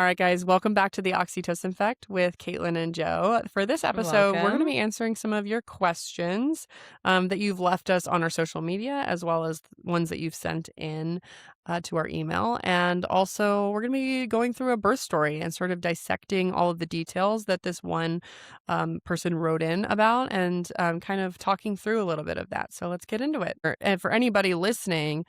All right, guys, welcome back to the Oxytocin Effect with Caitlin and Joe. For this episode, we're going to Welcome. be answering some of your questions that you've left us on our social media, as well as ones that you've sent in to our email. And also, we're going to be going through a birth story and sort of dissecting all of the details that this one person wrote in about and kind of talking through a little bit of that. So let's get into it. And for anybody listening,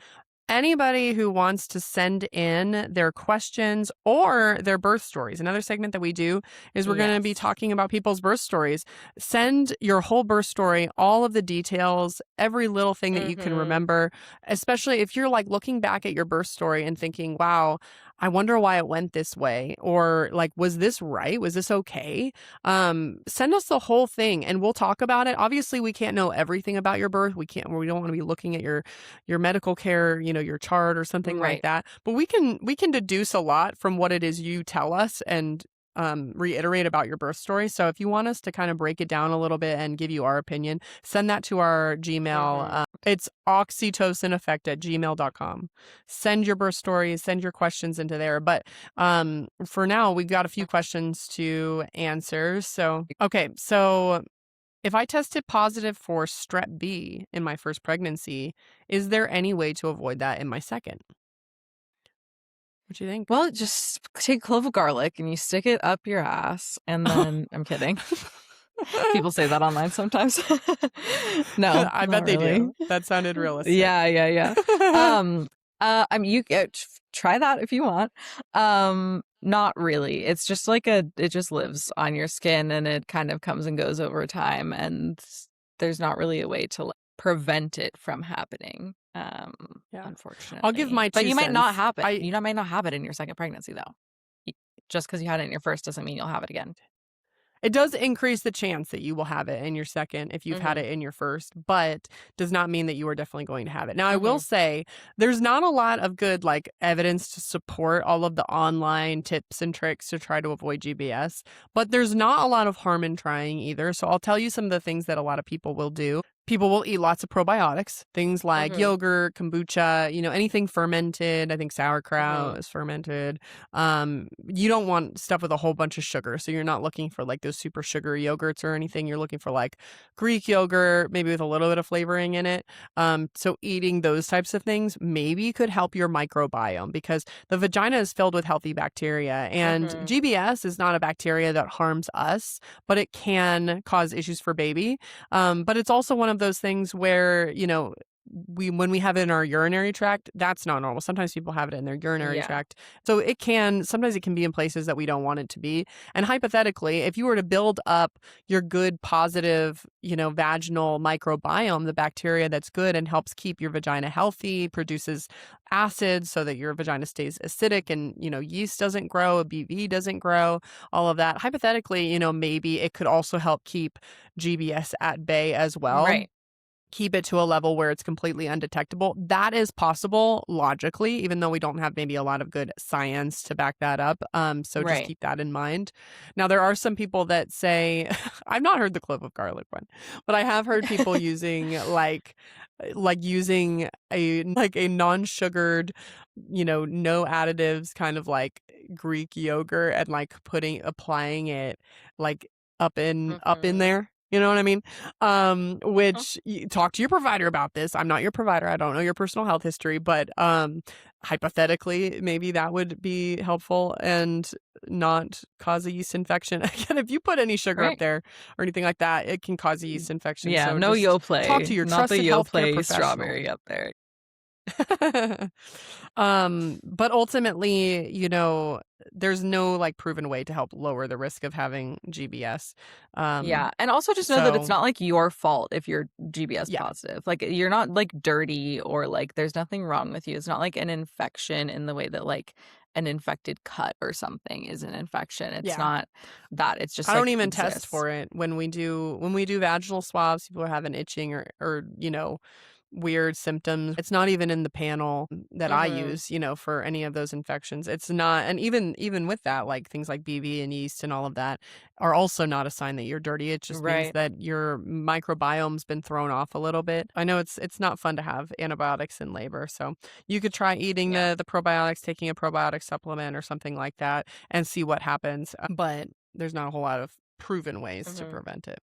anybody who wants to send in their questions or their birth stories. Another segment that we do is we're going to be talking about people's birth stories. Send your whole birth story, all of the details, every little thing that you can remember, especially if you're like looking back at your birth story and thinking, wow, I wonder why it went this way, or like, was this right? Was this okay? Send us the whole thing and we'll talk about it. Obviously, we can't know everything about your birth. We don't want to be looking at your medical care, your chart or something like Right. that. But we can deduce a lot from what it is you tell us and reiterate about your birth story. So if you want us to kind of break it down a little bit and give you our opinion, send that to our Gmail. It's oxytocineffect@gmail.com. Send your birth stories, send your questions into there. But for now, we've got a few questions to answer. So, okay. So if I tested positive for strep B in my first pregnancy, is there any way to avoid that in my second? What do you think? Well, just take a clove of garlic and you stick it up your ass, and then I'm kidding. People say that online sometimes. No, I not bet they really. do. That sounded realistic. Yeah. I mean, you try that if you want. Not really. It's just like it just lives on your skin and it kind of comes and goes over time, and there's not really a way to prevent it from happening. Yeah. Unfortunately. I'll give my 2 But you might not cents. have it. You might not have it in your second pregnancy though. Just because you had it in your first doesn't mean you'll have it again. It does increase the chance that you will have it in your second if you've had it in your first, but does not mean that you are definitely going to have it. Now, I will say there's not a lot of good like evidence to support all of the online tips and tricks to try to avoid GBS, but there's not a lot of harm in trying either. So I'll tell you some of the things that a lot of people will do. People will eat lots of probiotics, things like yogurt, kombucha, anything fermented. I think sauerkraut is fermented. You don't want stuff with a whole bunch of sugar. So you're not looking for like those super sugary yogurts or anything. You're looking for like Greek yogurt, maybe with a little bit of flavoring in it. So eating those types of things maybe could help your microbiome because the vagina is filled with healthy bacteria, and GBS is not a bacteria that harms us, but it can cause issues for baby. But it's also one of those things where, when we have it in our urinary tract, that's not normal. Sometimes people have it in their urinary tract. So sometimes it can be in places that we don't want it to be. And hypothetically, if you were to build up your good, positive, vaginal microbiome, the bacteria that's good and helps keep your vagina healthy, produces acid so that your vagina stays acidic and, yeast doesn't grow, a BV doesn't grow, all of that. Hypothetically, maybe it could also help keep GBS at bay as well. Right. Keep it to a level where it's completely undetectable. That is possible logically, even though we don't have maybe a lot of good science to back that up. So just keep that in mind. Now, there are some people that say, I've not heard the clove of garlic one, but I have heard people using like using a non-sugared, no additives kind of like Greek yogurt and like applying it like up in there. You know what I mean? Which talk to your provider about this. I'm not your provider. I don't know your personal health history, but hypothetically, maybe that would be helpful and not cause a yeast infection. Again, if you put any sugar up there or anything like that, it can cause a yeast infection. Yeah, so no just Yoplait. talk to your not trusted the healthcare Yoplait professional. strawberry up there. But ultimately, there's no like proven way to help lower the risk of having GBS. Yeah. And also just know that it's not like your fault if you're GBS positive. Like you're not like dirty or like there's nothing wrong with you. It's not like an infection in the way that like an infected cut or something is an infection. It's not that. It's just I don't like, even exists. test for it when we do vaginal swabs. People are having itching or weird symptoms. It's not even in the panel that I Mm-hmm. use, for any of those infections. It's not, and even with that, like things like BV and yeast and all of that are also not a sign that you're dirty. It just means Right. that your microbiome's been thrown off a little bit. I know it's not fun to have antibiotics in labor, so you could try eating Yeah. the probiotics, taking a probiotic supplement or something like that, and see what happens. But there's not a whole lot of proven ways to Mm-hmm. prevent it.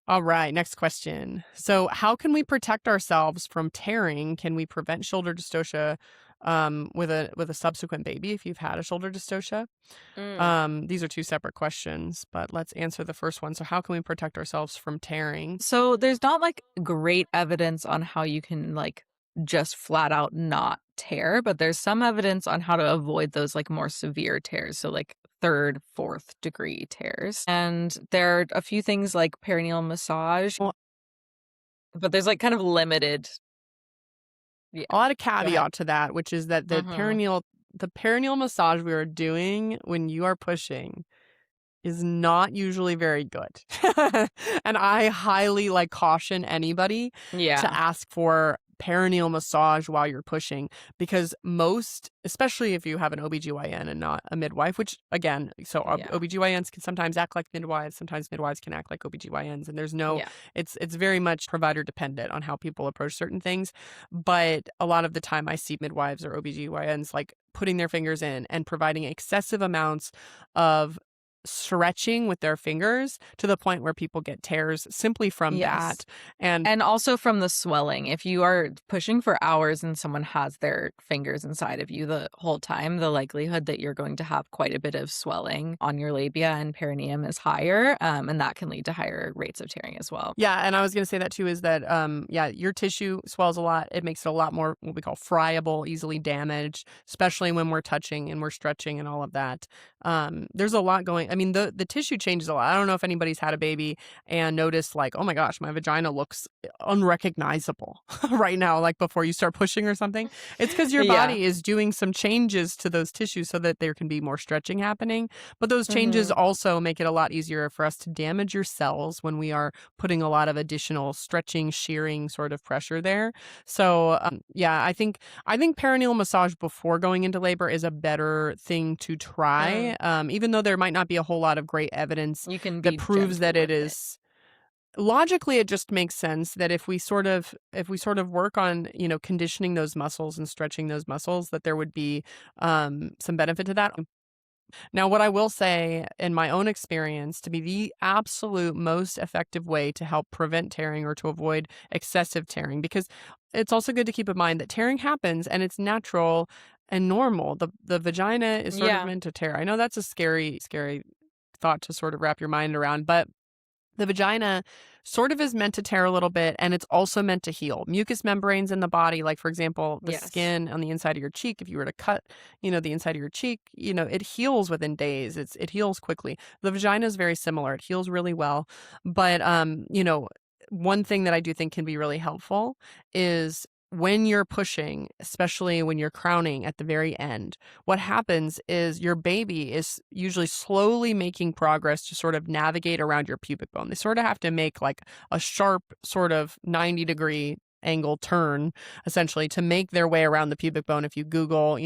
All right, next question. So, how can we protect ourselves from tearing? Can we prevent shoulder dystocia with a subsequent baby if you've had a shoulder dystocia? Mm. These are two separate questions, but let's answer the first one. So, how can we protect ourselves from tearing? So there's not like great evidence on how you can like just flat out not tear, but there's some evidence on how to avoid those like more severe tears. So like third, fourth degree tears. And there are a few things like perineal massage, Well, but there's like kind of limited. Yeah. I'll add a Go ahead. caveat to that, which is that Mm-hmm. the perineal massage we are doing when you are pushing is not usually very good. And I highly caution anybody to Yeah. ask for perineal massage while you're pushing, because most, especially if you have an OBGYN and not a midwife, which again, so Yeah. OBGYNs can sometimes act like midwives, sometimes midwives can act like OBGYNs, and there's no, Yeah. it's very much provider dependent on how people approach certain things. But a lot of the time I see midwives or OBGYNs putting their fingers in and providing excessive amounts of stretching with their fingers to the point where people get tears simply from Yes. that. And And also from the swelling. If you are pushing for hours and someone has their fingers inside of you the whole time, the likelihood that you're going to have quite a bit of swelling on your labia and perineum is higher, and that can lead to higher rates of tearing as well. yeah, and I was going to say that too, is that yeah, your tissue swells a lot. It makes it a lot more what we call friable, easily damaged, especially when we're touching and we're stretching and all of that. There's a lot going. I mean, the tissue changes a lot. I don't know if anybody's had a baby and noticed oh my gosh, my vagina looks unrecognizable right now, like before you start pushing or something. It's because your Yeah. body is doing some changes to those tissues so that there can be more stretching happening. But those changes Hmm. also make it a lot easier for us to damage your cells when we are putting a lot of additional stretching, shearing sort of pressure there. So yeah, I think perineal massage before going into labor is a better thing to try, Mm. even though there might not be a whole lot of great evidence You can that be proves gentle that it with it. is. Logically, it just makes sense that if we sort of work on conditioning those muscles and stretching those muscles, that there would be some benefit to that. Now, what I will say in my own experience to be the absolute most effective way to help prevent tearing or to avoid excessive tearing, because it's also good to keep in mind that tearing happens and it's natural and normal. The vagina is sort of Yeah. meant to tear. I know that's a scary, scary thought to sort of wrap your mind around, but the vagina sort of is meant to tear a little bit, and it's also meant to heal. Mucous membranes in the body, like for example, the Yes. skin on the inside of your cheek, if you were to cut, the inside of your cheek, it heals within days. It heals quickly. The vagina is very similar. It heals really well. But one thing that I do think can be really helpful is when you're pushing, especially when you're crowning at the very end, what happens is your baby is usually slowly making progress to sort of navigate around your pubic bone. They sort of have to make a sharp sort of 90-degree angle turn essentially to make their way around the pubic bone. If you Google,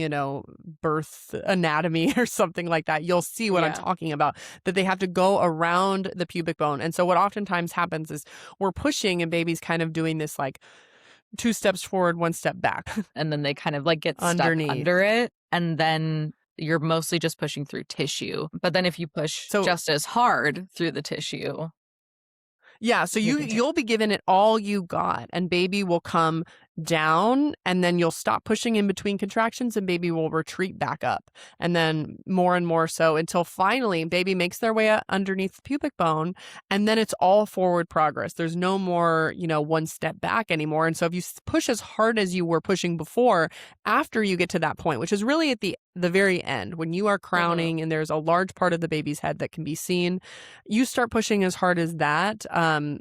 birth anatomy or something like that, you'll see what I'm Yeah. talking about, that they have to go around the pubic bone. And so what oftentimes happens is we're pushing and baby's kind of doing this two steps forward, one step back And then they kind of like get stuck underneath. under it. And then you're mostly just pushing through tissue. But then if you push So just as hard through the tissue, yeah, so you you can tear. you'll be given it all you got, and baby will come down, and then you'll stop pushing in between contractions and baby will retreat back up. And then more and more so until finally baby makes their way underneath the pubic bone, and then it's all forward progress. There's no more, one step back anymore. And so if you push as hard as you were pushing before, after you get to that point, which is really at the very end, when you are Hmm. crowning and there's a large part of the baby's head that can be seen, you start pushing as hard as that.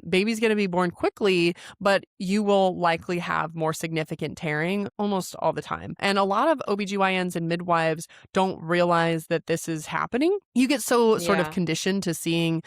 Baby's going to be born quickly, but you will likely have more significant tearing almost all the time. And a lot of OBGYNs and midwives don't realize that this is happening. You get so sort of Yeah. conditioned to seeing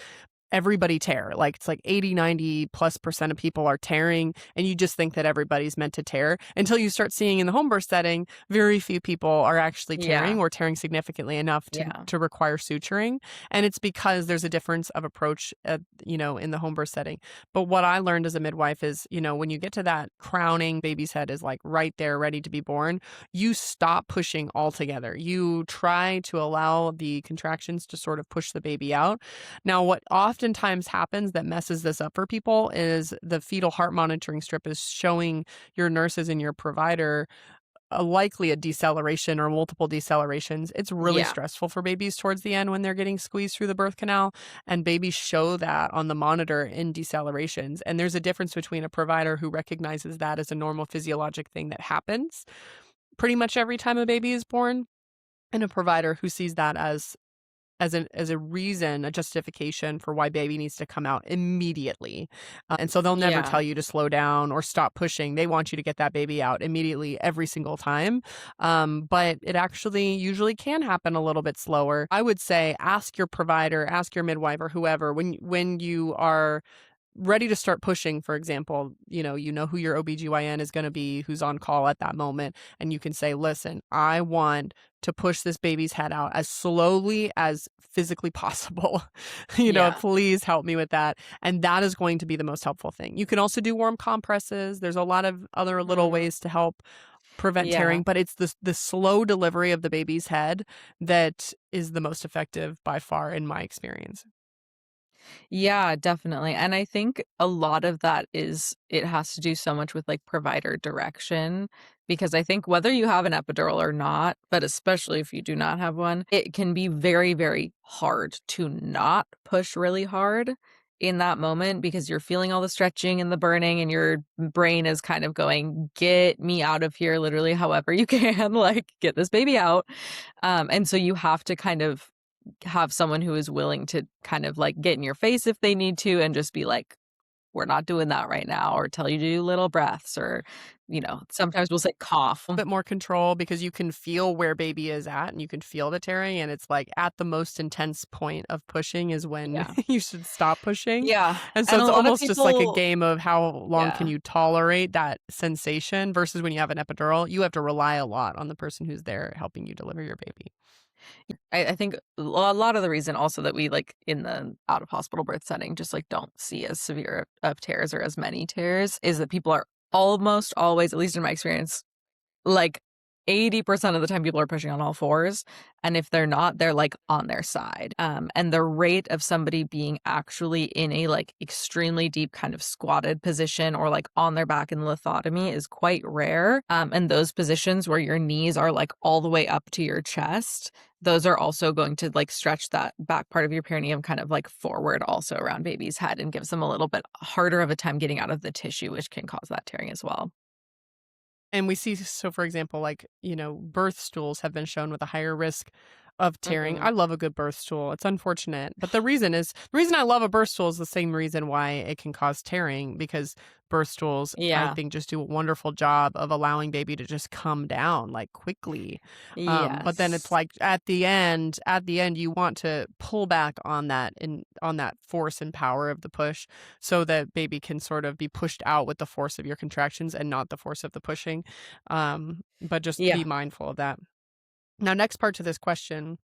everybody tear. Like it's like 80, 90+% of people are tearing, and you just think that everybody's meant to tear until you start seeing in the home birth setting, very few people are actually tearing Yeah. or tearing significantly enough Yeah. to require suturing. And it's because there's a difference of approach, in the home birth setting. But what I learned as a midwife is, when you get to that crowning, baby's head is like right there, ready to be born, you stop pushing altogether. You try to allow the contractions to sort of push the baby out. Now, what oftentimes happens that messes this up for people is the fetal heart monitoring strip is showing your nurses and your provider likely a deceleration or multiple decelerations. It's really Yeah. stressful for babies towards the end when they're getting squeezed through the birth canal, and babies show that on the monitor in decelerations. And there's a difference between a provider who recognizes that as a normal physiologic thing that happens pretty much every time a baby is born, and a provider who sees that as a reason, a justification for why baby needs to come out immediately. And so they'll never Yeah. tell you to slow down or stop pushing. They want you to get that baby out immediately every single time. But it actually usually can happen a little bit slower. I would say ask your provider, ask your midwife or whoever when you are ready to start pushing, for example, you know who your OBGYN is going to be, who's on call at that moment, and you can say, listen, I want to push this baby's head out as slowly as physically possible. Yeah. Please help me with that. And that is going to be the most helpful thing. You can also do warm compresses. There's a lot of other little Mm. ways to help prevent Yeah. tearing, but it's the slow delivery of the baby's head that is the most effective by far in my experience. Yeah, definitely. And I think a lot of that is it has to do so much with like provider direction because I think whether you have an epidural or not, but especially if you do not have one, it can be very, very hard to not push really hard in that moment because you're feeling all the stretching and the burning and your brain is kind of going, get me out of here, literally, however you can, like get this baby out. And so you have to kind of have someone who is willing to kind of like get in your face if they need to and just be like, we're not doing that right now, or tell you to do little breaths, or, sometimes we'll say cough. Bit more control because you can feel where baby is at and you can feel the tearing, and it's like at the most intense point of pushing is when Yeah. you should stop pushing. Yeah. And so And a it's lot of almost just like a people, game of how long can yeah. you tolerate that sensation versus when you have an epidural, you have to rely a lot on the person who's there helping you deliver your baby. I think a lot of the reason also that we like in the out of hospital birth setting just like don't see as severe of tears or as many tears is that people are almost always, at least in my experience, like 80% of the time people are pushing on all fours, and if they're not, they're, like, on their side, and the rate of somebody being actually in a, like, extremely deep kind of squatted position or, like, on their back in lithotomy is quite rare, and those positions where your knees are, like, all the way up to your chest, those are also going to, like, stretch that back part of your perineum kind of, like, forward also around baby's head and gives them a little bit harder of a time getting out of the tissue, which can cause that tearing as well. And we see, so for example, like, birth stools have been shown with a higher risk of tearing. Mhm. I love a good birth stool. It's unfortunate, but the reason I love a birth stool is the same reason why it can cause tearing, because birth stools, I Yeah. think, just do a wonderful job of allowing baby to just come down like quickly. But then it's Yes. like at the end, you want to pull back on that force and power of the push so that baby can sort of be pushed out with the force of your contractions and not the force of the pushing. But just be Yeah. mindful of that. Now, next part to this question,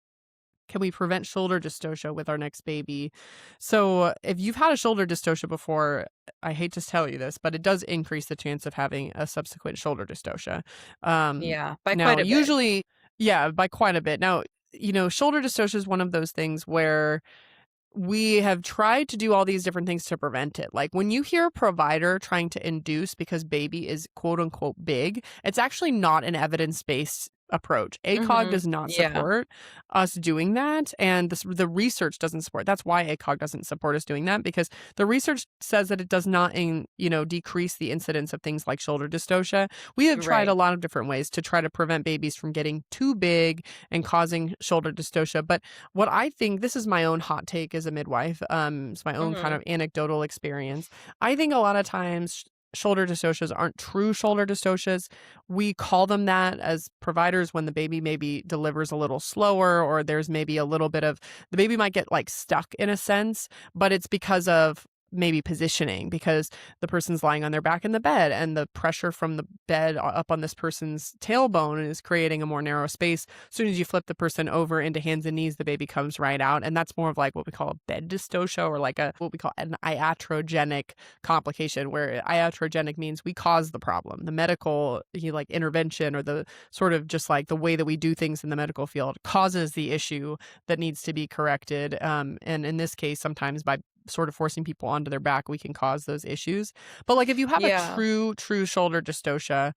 can we prevent shoulder dystocia with our next baby? So, if you've had a shoulder dystocia before, I hate to tell you this, but it does increase the chance of having a subsequent shoulder dystocia. Um, Yeah, by Now, quite a bit. usually, yeah, by quite a bit. Now, shoulder dystocia is one of those things where we have tried to do all these different things to prevent it. Like when you hear a provider trying to induce because baby is quote unquote big, it's actually not an evidence based approach. ACOG Mhm. does not Yeah. support us doing that. And the research doesn't support. That's why ACOG doesn't support us doing that, because the research says that it does not, decrease the incidence of things like shoulder dystocia. We have tried a Right. lot of different ways to try to prevent babies from getting too big and causing shoulder dystocia. But what I think, this is my own hot take as a midwife, it's my own kind Mhm. of anecdotal experience. I think a lot of times shoulder dystocias aren't true shoulder dystocias. We call them that as providers when the baby maybe delivers a little slower, or there's maybe a little bit of the baby might get like stuck in a sense, but it's because of maybe positioning, because the person's lying on their back in the bed and the pressure from the bed up on this person's tailbone is creating a more narrow space. As soon as you flip the person over into hands and knees, the baby comes right out. And that's more of like what we call a bed dystocia, or like a what we call an iatrogenic complication, where iatrogenic means we cause the problem. The medical like intervention, or the sort of just like the way that we do things in the medical field causes the issue that needs to be corrected. And in this case, sometimes by sort of forcing people onto their back, we can cause those issues. But like if you have a Yeah. true shoulder dystocia,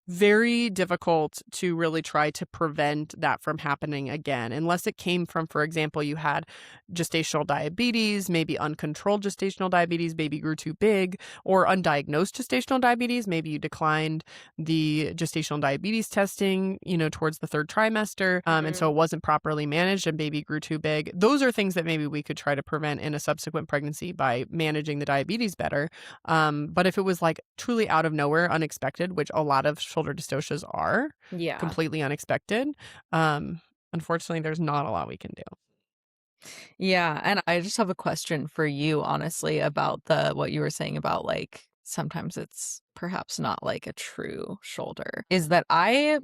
very difficult to really try to prevent that from happening again, unless it came from, for example, you had gestational diabetes, maybe uncontrolled gestational diabetes, baby grew too big, or undiagnosed gestational diabetes. Maybe you declined the gestational diabetes testing, towards the third trimester, and so it wasn't properly managed and baby grew too big. Those are things that maybe we could try to prevent in a subsequent pregnancy by managing the diabetes better. But if it was like truly out of nowhere, unexpected, which a lot of shoulder dystocias are Yeah. completely unexpected, unfortunately, there's not a lot we can do. Yeah, and I just have a question for you, honestly, about the what you were saying about like sometimes it's perhaps not like a true shoulder. Is that out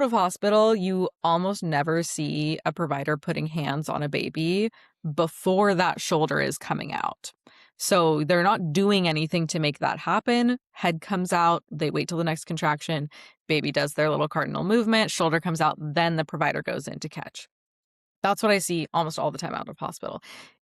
of hospital, you almost never see a provider putting hands on a baby before that shoulder is coming out. So they're not doing anything to make that happen. Head comes out, they wait till the next contraction, baby does their little cardinal movement, shoulder comes out, then the provider goes in to catch. That's what I see almost all the time out of hospital.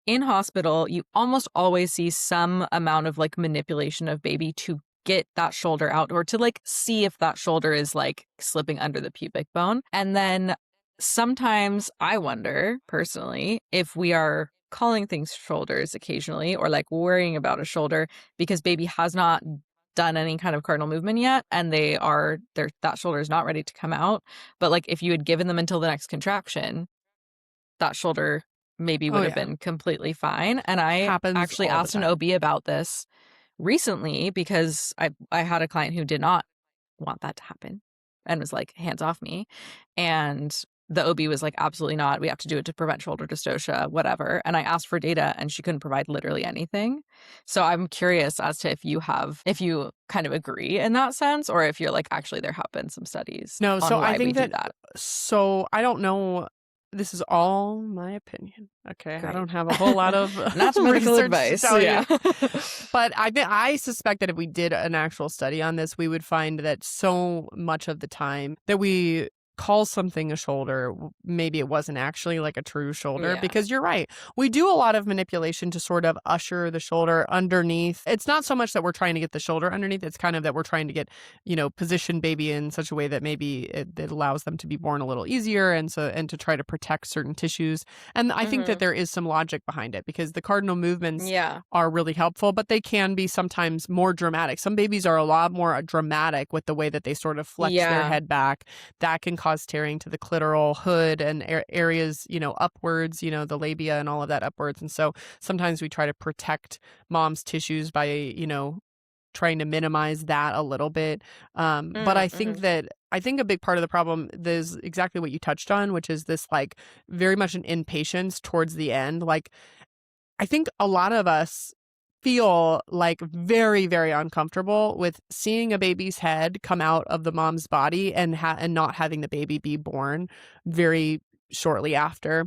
In hospital, you almost always see some amount of like manipulation of baby to get that shoulder out, or to like see if that shoulder is like slipping under the pubic bone. And then sometimes I wonder personally if we are calling things shoulders occasionally, or like worrying about a shoulder because baby has not done any kind of cardinal movement yet, and that shoulder is not ready to come out. But like if you had given them until the next contraction, that shoulder maybe Oh would have yeah, been completely fine. And I happens actually all the asked an time. OB about this recently because I had a client who did not want that to happen and was like, hands off me. And the OB was like, absolutely not. We have to do it to prevent shoulder dystocia, whatever. And I asked for data and she couldn't provide literally anything. So I'm curious as to if you kind of agree in that sense, or if you're like, actually, there have been some studies No, on so I why we think do that that. so I don't know. This is all my opinion. Okay, I Great. don't have a whole lot of Not medical research to advice. tell you. Yeah. But I suspect that if we did an actual study on this, we would find that so much of the time that we call something a shoulder, maybe it wasn't actually like a true shoulder, Yeah. because you're right. We do a lot of manipulation to sort of usher the shoulder underneath. It's not so much that we're trying to get the shoulder underneath. It's kind of that we're trying to get, position baby in such a way that maybe it allows them to be born a little easier, and to try to protect certain tissues. And I think that Mhm. there is some logic behind it, because the cardinal movements Yeah. are really helpful, but they can be sometimes more dramatic. Some babies are a lot more dramatic with the way that they sort of flex their Yeah. head back. That can cause tearing to the clitoral hood and areas, upwards, the labia and all of that upwards. And so sometimes we try to protect mom's tissues by, trying to minimize that a little bit. But I think Mhm. a big part of the problem is exactly what you touched on, which is this like very much an impatience towards the end. Like, I think a lot of us feel like very, very uncomfortable with seeing a baby's head come out of the mom's body and not having the baby be born very shortly after.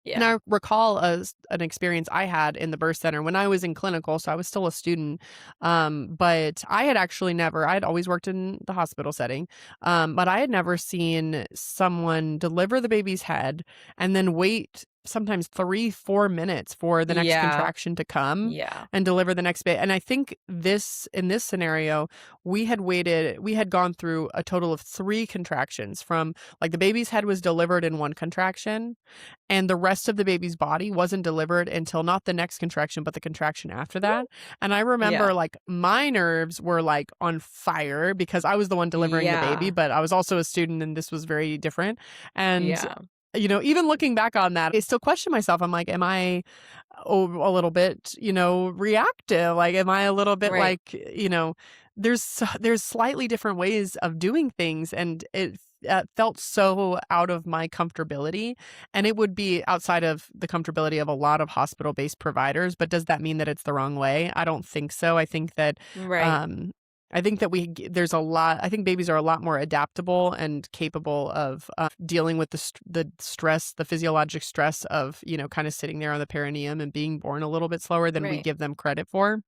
And Yeah. I recall an experience I had in the birth center when I was in clinical, so I was still a student. But I had actually I had always worked in the hospital setting, but I had never seen someone deliver the baby's head and then wait sometimes 3-4 minutes for the next Yeah. contraction to come Yeah. and deliver the next bit. And I think in this scenario, we had gone through a total of 3 contractions, from like the baby's head was delivered in one contraction, and the rest of the baby's body wasn't delivered until not the next contraction, but the contraction after that. And I Yeah. remember like my nerves were like on fire because I was the one delivering the baby, Yeah. but I was also a student and this was very different. And Yeah. even looking back on that, I still question myself. I'm like, am I a little bit, reactive? Like, am I a little bit Right. like, there's slightly different ways of doing things, and it felt so out of my comfortability, and it would be outside of the comfortability of a lot of hospital-based providers. But does that mean that it's the wrong way? I don't think so. Right. Um, I think that there's a lot. I think babies are a lot more adaptable and capable of dealing with the stress, the physiologic stress of kind of sitting there on the perineum and being born a little bit slower than we Right. give them credit for.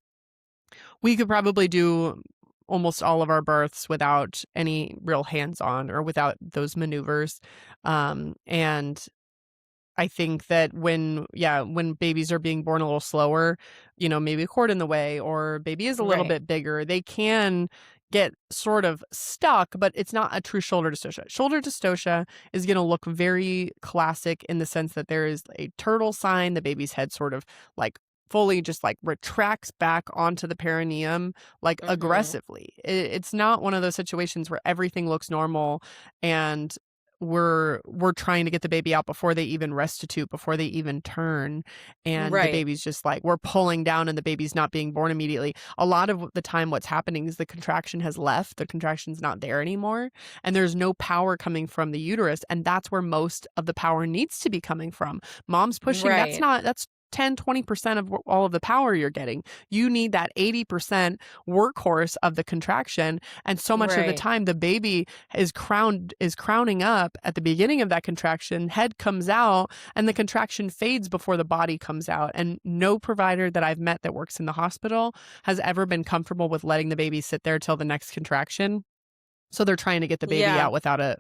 We could probably do almost all of our births without any real hands-on or without those maneuvers, and I think that when babies are being born a little slower, maybe a cord in the way or baby is a little Right. bit bigger, they can get sort of stuck, but it's not a true shoulder dystocia. Shoulder dystocia is going to look very classic in the sense that there is a turtle sign. The baby's head sort of like fully just like retracts back onto the perineum like Mhm. aggressively. It's not one of those situations where everything looks normal and we're trying to get the baby out before they even restitute, before they even turn, and the Right. baby's just like we're pulling down and the baby's not being born immediately. A lot of the time what's happening is the contraction has left, the contraction's not there anymore, and there's no power coming from the uterus, and that's where most of the power needs to be coming from. Mom's pushing, Right. that's 10-20% of all of the power you're getting. You need that 80% workhorse of the contraction, and so much of the Right. time the baby is crowning up at the beginning of that contraction, head comes out, and the contraction fades before the body comes out. And no provider that I've met that works in the hospital has ever been comfortable with letting the baby sit there till the next contraction. So they're trying to get the baby Yeah. out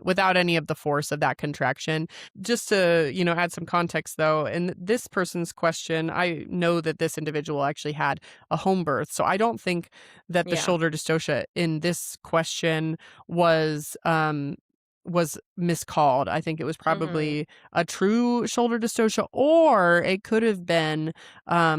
without any of the force of that contraction. Just to, add some context though, in this person's question, I know that this individual actually had a home birth. So I don't think that the Yeah. shoulder dystocia in this question was miscalled. I think it was Mhm. probably a true shoulder dystocia, or it could have been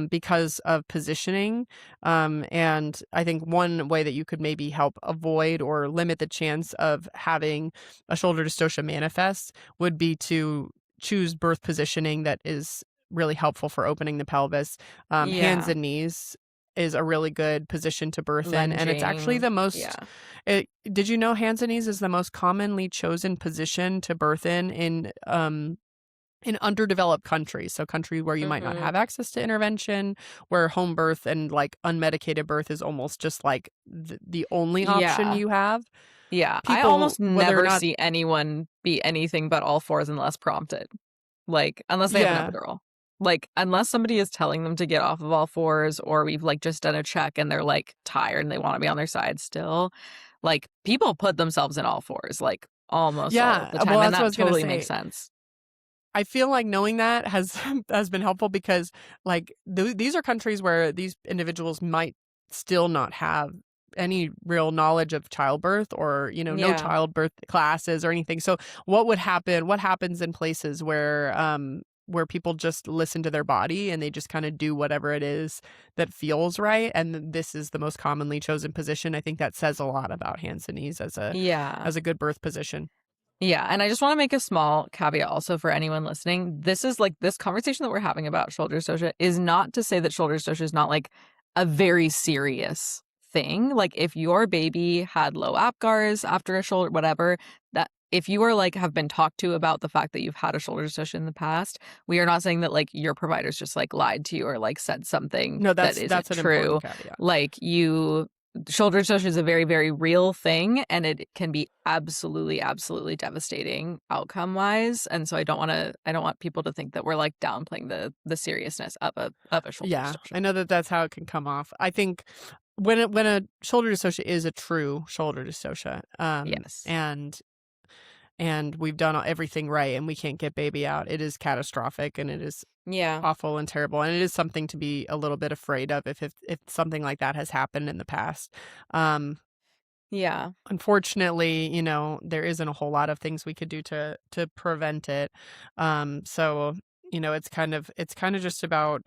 because of positioning. And I think one way that you could maybe help avoid or limit the chance of having a shoulder dystocia manifest would be to choose birth positioning that is really helpful for opening the pelvis. Hands Yeah. and knees is a really good position to birth in, and it's actually Lunging. the most. Yeah. Did you know hands and knees is the most commonly chosen position to birth in underdeveloped countries, so countries where you might not Mhm. have access to intervention, where home birth and like unmedicated birth is almost just like the only option Yeah. you have. Yeah. I People, almost whether or never not, see anyone be anything but all fours unless prompted. Like, unless they have an yeah, epidural. Like, unless somebody is telling them to get off of all fours or we've, like, just done a check and they're, like, tired and they wanna be on their side still, like, people put themselves in all fours, like, almost all of the well, time, and that's what I that was gonna totally makes say. sense. I feel like knowing that has has been helpful because like these are countries where these individuals might still not have any real knowledge of childbirth or no Yeah. childbirth classes or anything. So what happens in places where people just listen to their body and they just kind of do whatever it is that feels right, and this is the most commonly chosen position. I think that says a lot about hands and knees Yeah. as a good birth position. Yeah, and I just wanna make a small caveat also for anyone listening. This is, like, this conversation that we're having about shoulder dystocia is not to say that shoulder dystocia is not, like, a very serious thing. Like, if your baby had low Apgars after a shoulder whatever, that if you are, like, have been talked to about the fact that you've had a shoulder dystocia in the past, we are not saying that, like, your providers just, like, lied to you or, like, said something No, that that's isn't an important true. caveat. Like, shoulder dystocia is a very, very real thing, and it can be absolutely, absolutely devastating outcome-wise, and so I don't want people to think that we're, like, downplaying the seriousness of a shoulder Yeah, dystocia. I know that that's how it can come off. I think when a shoulder dystocia is a true shoulder dystocia, Yes. and we've done everything right and we can't get baby out, it is catastrophic and it is Yeah. awful and terrible, and it is something to be a little bit afraid of if something like that has happened in the past. Um, Yeah. Unfortunately, there isn't a whole lot of things we could do to prevent it. So it's kind of just about,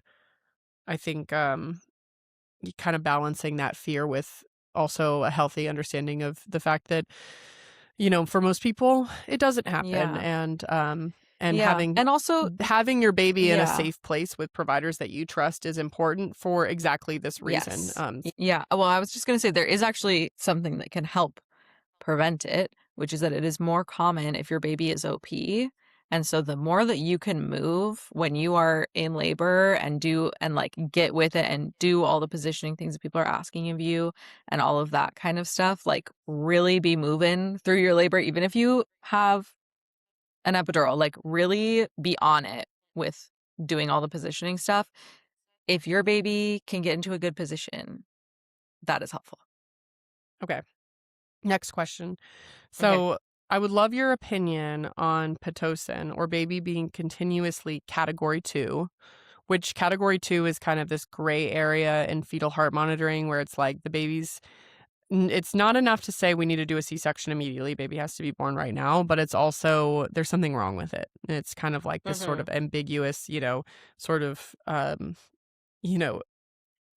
I think, kind of balancing that fear with also a healthy understanding of the fact that for most people it doesn't happen, Yeah. and and Yeah. And also, having your baby in a yeah. safe place with providers that you trust is important for exactly this reason. Yes. Yeah. Well, I was just going to say there is actually something that can help prevent it, which is that it is more common if your baby is OP. And so the more that you can move when you are in labor and do and like get with it and do all the positioning things that people are asking of you and all of that kind of stuff, like really be moving through your labor, even if you have an epidural, like really be on it with doing all the positioning stuff. If your baby can get into a good position, that is helpful. Okay. Next question. Okay. So I would love your opinion on Pitocin or baby being continuously category 2, which category 2 is kind of this gray area in fetal heart monitoring where it's like the baby's it's not enough to say we need to do a C-section immediately. Baby has to be born right now, but it's also there's something wrong with it. It's kind of like this sort Mm-hmm. of ambiguous, sort of you know,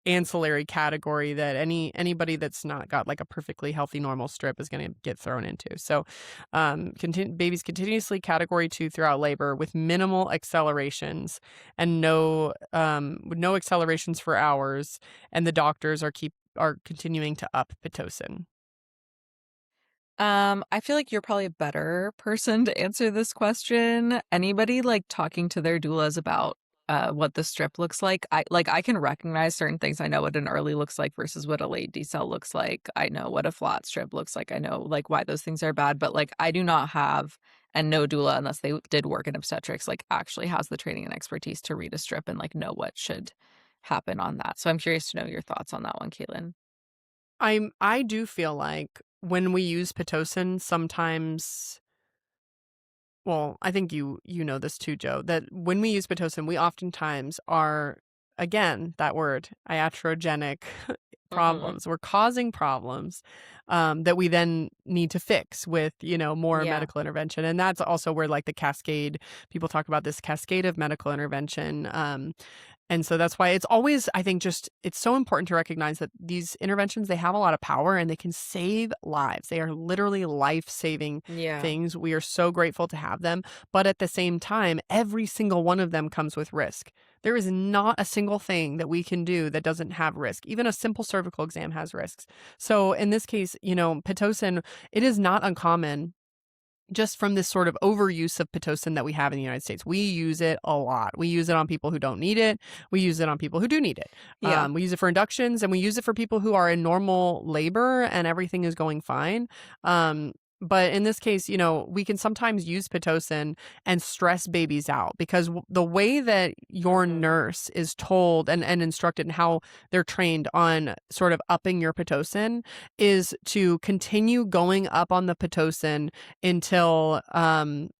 ancillary category that anybody that's not got like a perfectly healthy normal strip is going to get thrown into. So, babies continuously category 2 throughout labor with minimal accelerations and no accelerations for hours, and the doctors are continuing to up pitocin. I feel like you're probably a better person to answer this question. Anybody like talking to their doulas about what the strip looks like? I can recognize certain things. I know what an early looks like versus what a late decel looks like. I know what a flat strip looks like. I know like why those things are bad, but like I do not have and no doula unless they did work in obstetrics like actually has the training and expertise to read a strip and like know what should happen on that. So I'm curious to know your thoughts on that one, Caitlin. I do feel like when we use pitocin sometimes, well, I think you know this too, Joe, that when we use pitocin, we oftentimes are, again, that word, iatrogenic Mm-hmm. problems. We're causing problems that we then need to fix with, more Yeah. medical intervention. And that's also where like the cascade, people talk about this cascade of medical intervention. And so that's why it's always, I think, just it's so important to recognize that these interventions, they have a lot of power and they can save lives. They are literally life-saving Yeah. things. We are so grateful to have them. But at the same time, every single one of them comes with risk. There is not a single thing that we can do that doesn't have risk. Even a simple cervical exam has risks. So in this case, Pitocin, it is not uncommon just from this sort of overuse of Pitocin that we have in the United States. We use it a lot. We use it on people who don't need it. We use it on people who do need it. Yeah. We use it for inductions, and we use it for people who are in normal labor and everything is going fine. But in this case, we can sometimes use Pitocin and stress babies out because the way that your Mm-hmm. nurse is told and instructed and how they're trained on sort of upping your Pitocin is to continue going up on the Pitocin until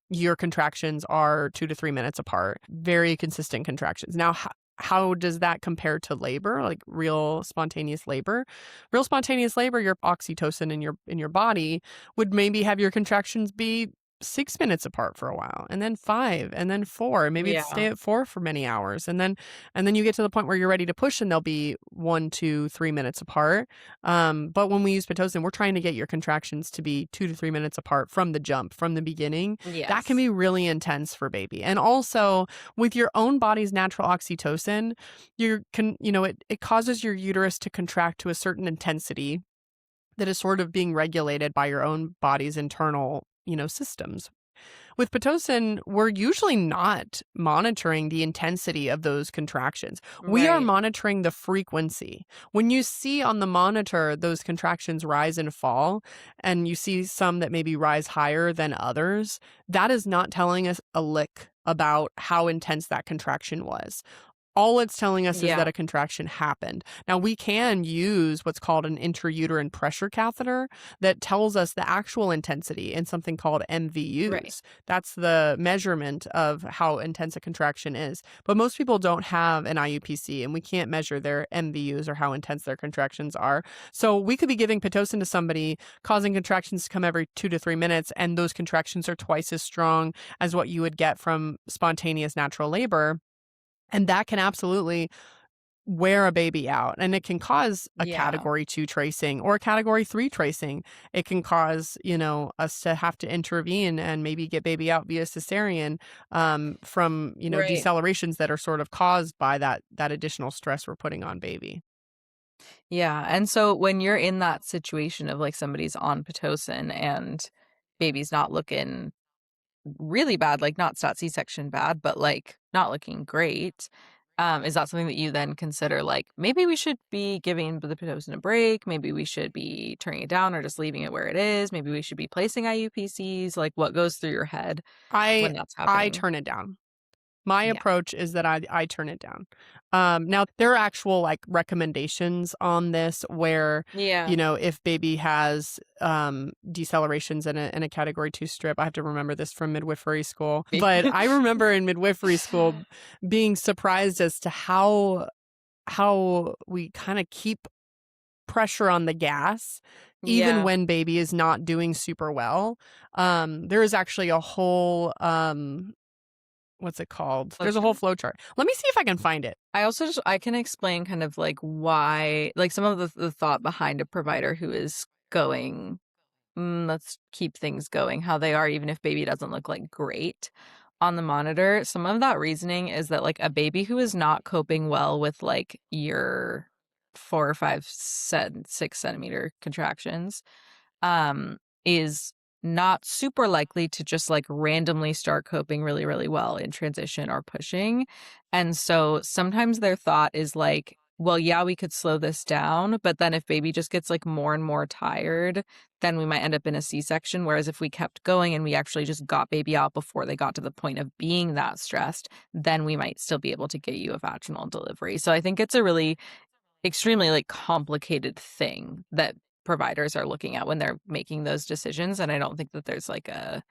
your contractions are 2 to 3 minutes apart. Very consistent contractions. Now, how does that compare to labor, like real spontaneous labor? Real spontaneous labor, your oxytocin in your body would maybe have your contractions be 6 minutes apart for a while, and then 5, and then 4. Maybe it's stay Yeah. at 4 for many hours, and then you get to the point where you're ready to push, and they'll be 1, 2, 3 minutes apart. But when we use pitocin, we're trying to get your contractions to be 2 to 3 minutes apart from the jump, from the beginning. That can Yes. be really intense for baby, and also with your own body's natural oxytocin, it causes your uterus to contract to a certain intensity that is sort of being regulated by your own body's internal, systems. With Pitocin, we're usually not monitoring the intensity of those contractions. We are Right. monitoring the frequency. When you see on the monitor those contractions rise and fall, and you see some that maybe rise higher than others, that is not telling us a lick about how intense that contraction was. All it's telling us is that Yeah. a contraction happened. Now, we can use what's called an intrauterine pressure catheter that tells us the actual intensity in something called Right. MVUs. That's the measurement of how intense a contraction is. But most people don't have an IUPC, and we can't measure their MVUs or how intense their contractions are. So we could be giving Pitocin to somebody, causing contractions to come every 2 to 3 minutes, and those contractions are twice as strong as what you would get from spontaneous natural labor. And that can absolutely wear a baby out, and it can cause a Yeah. category 2 tracing or a category 3 tracing. It can cause, us to have to intervene and maybe get baby out via cesarean, from, Right. decelerations that are sort of caused by that additional stress we're putting on baby. Yeah, and so when you're in that situation of, like, somebody's on Pitocin and baby's not looking really bad, like, not stat C-section bad, but, like, not looking great, is that something that you then consider, like, maybe we should be giving the Pitocin a break, maybe we should be turning it down or just leaving it where it is, maybe we should be placing IUPCs, like, what goes through your head I when that's I happening? turn it down. My Yeah. approach is that I turn it down. Now there are actual, like, recommendations on this where, Yeah. if baby has, decelerations in a category 2 strip. I have to remember this from midwifery school, but I remember in midwifery school being surprised as to how we kinda keep pressure on the gas even Yeah. when baby is not doing super well. There is actually a whole, what's it called? There's a whole Flowchart. flow chart. Let me see if I can find it. I also just I can explain kind of like why like some of the thought behind a provider who is going, let's keep things going how they are, even if baby doesn't look like great on the monitor. Some of that reasoning is that like a baby who is not coping well with like your 4 or 5 6 centimeter contractions is not super likely to just like randomly start coping really, really well in transition or pushing. And so sometimes their thought is like, well, yeah, we could slow this down, but then if baby just gets like more and more tired, then we might end up in a C-section. Whereas if we kept going and we actually just got baby out before they got to the point of being that stressed, then we might still be able to get you a vaginal delivery. So I think it's a really extremely, like, complicated thing that providers are looking at when they're making those decisions, and I don't think that there's, like, a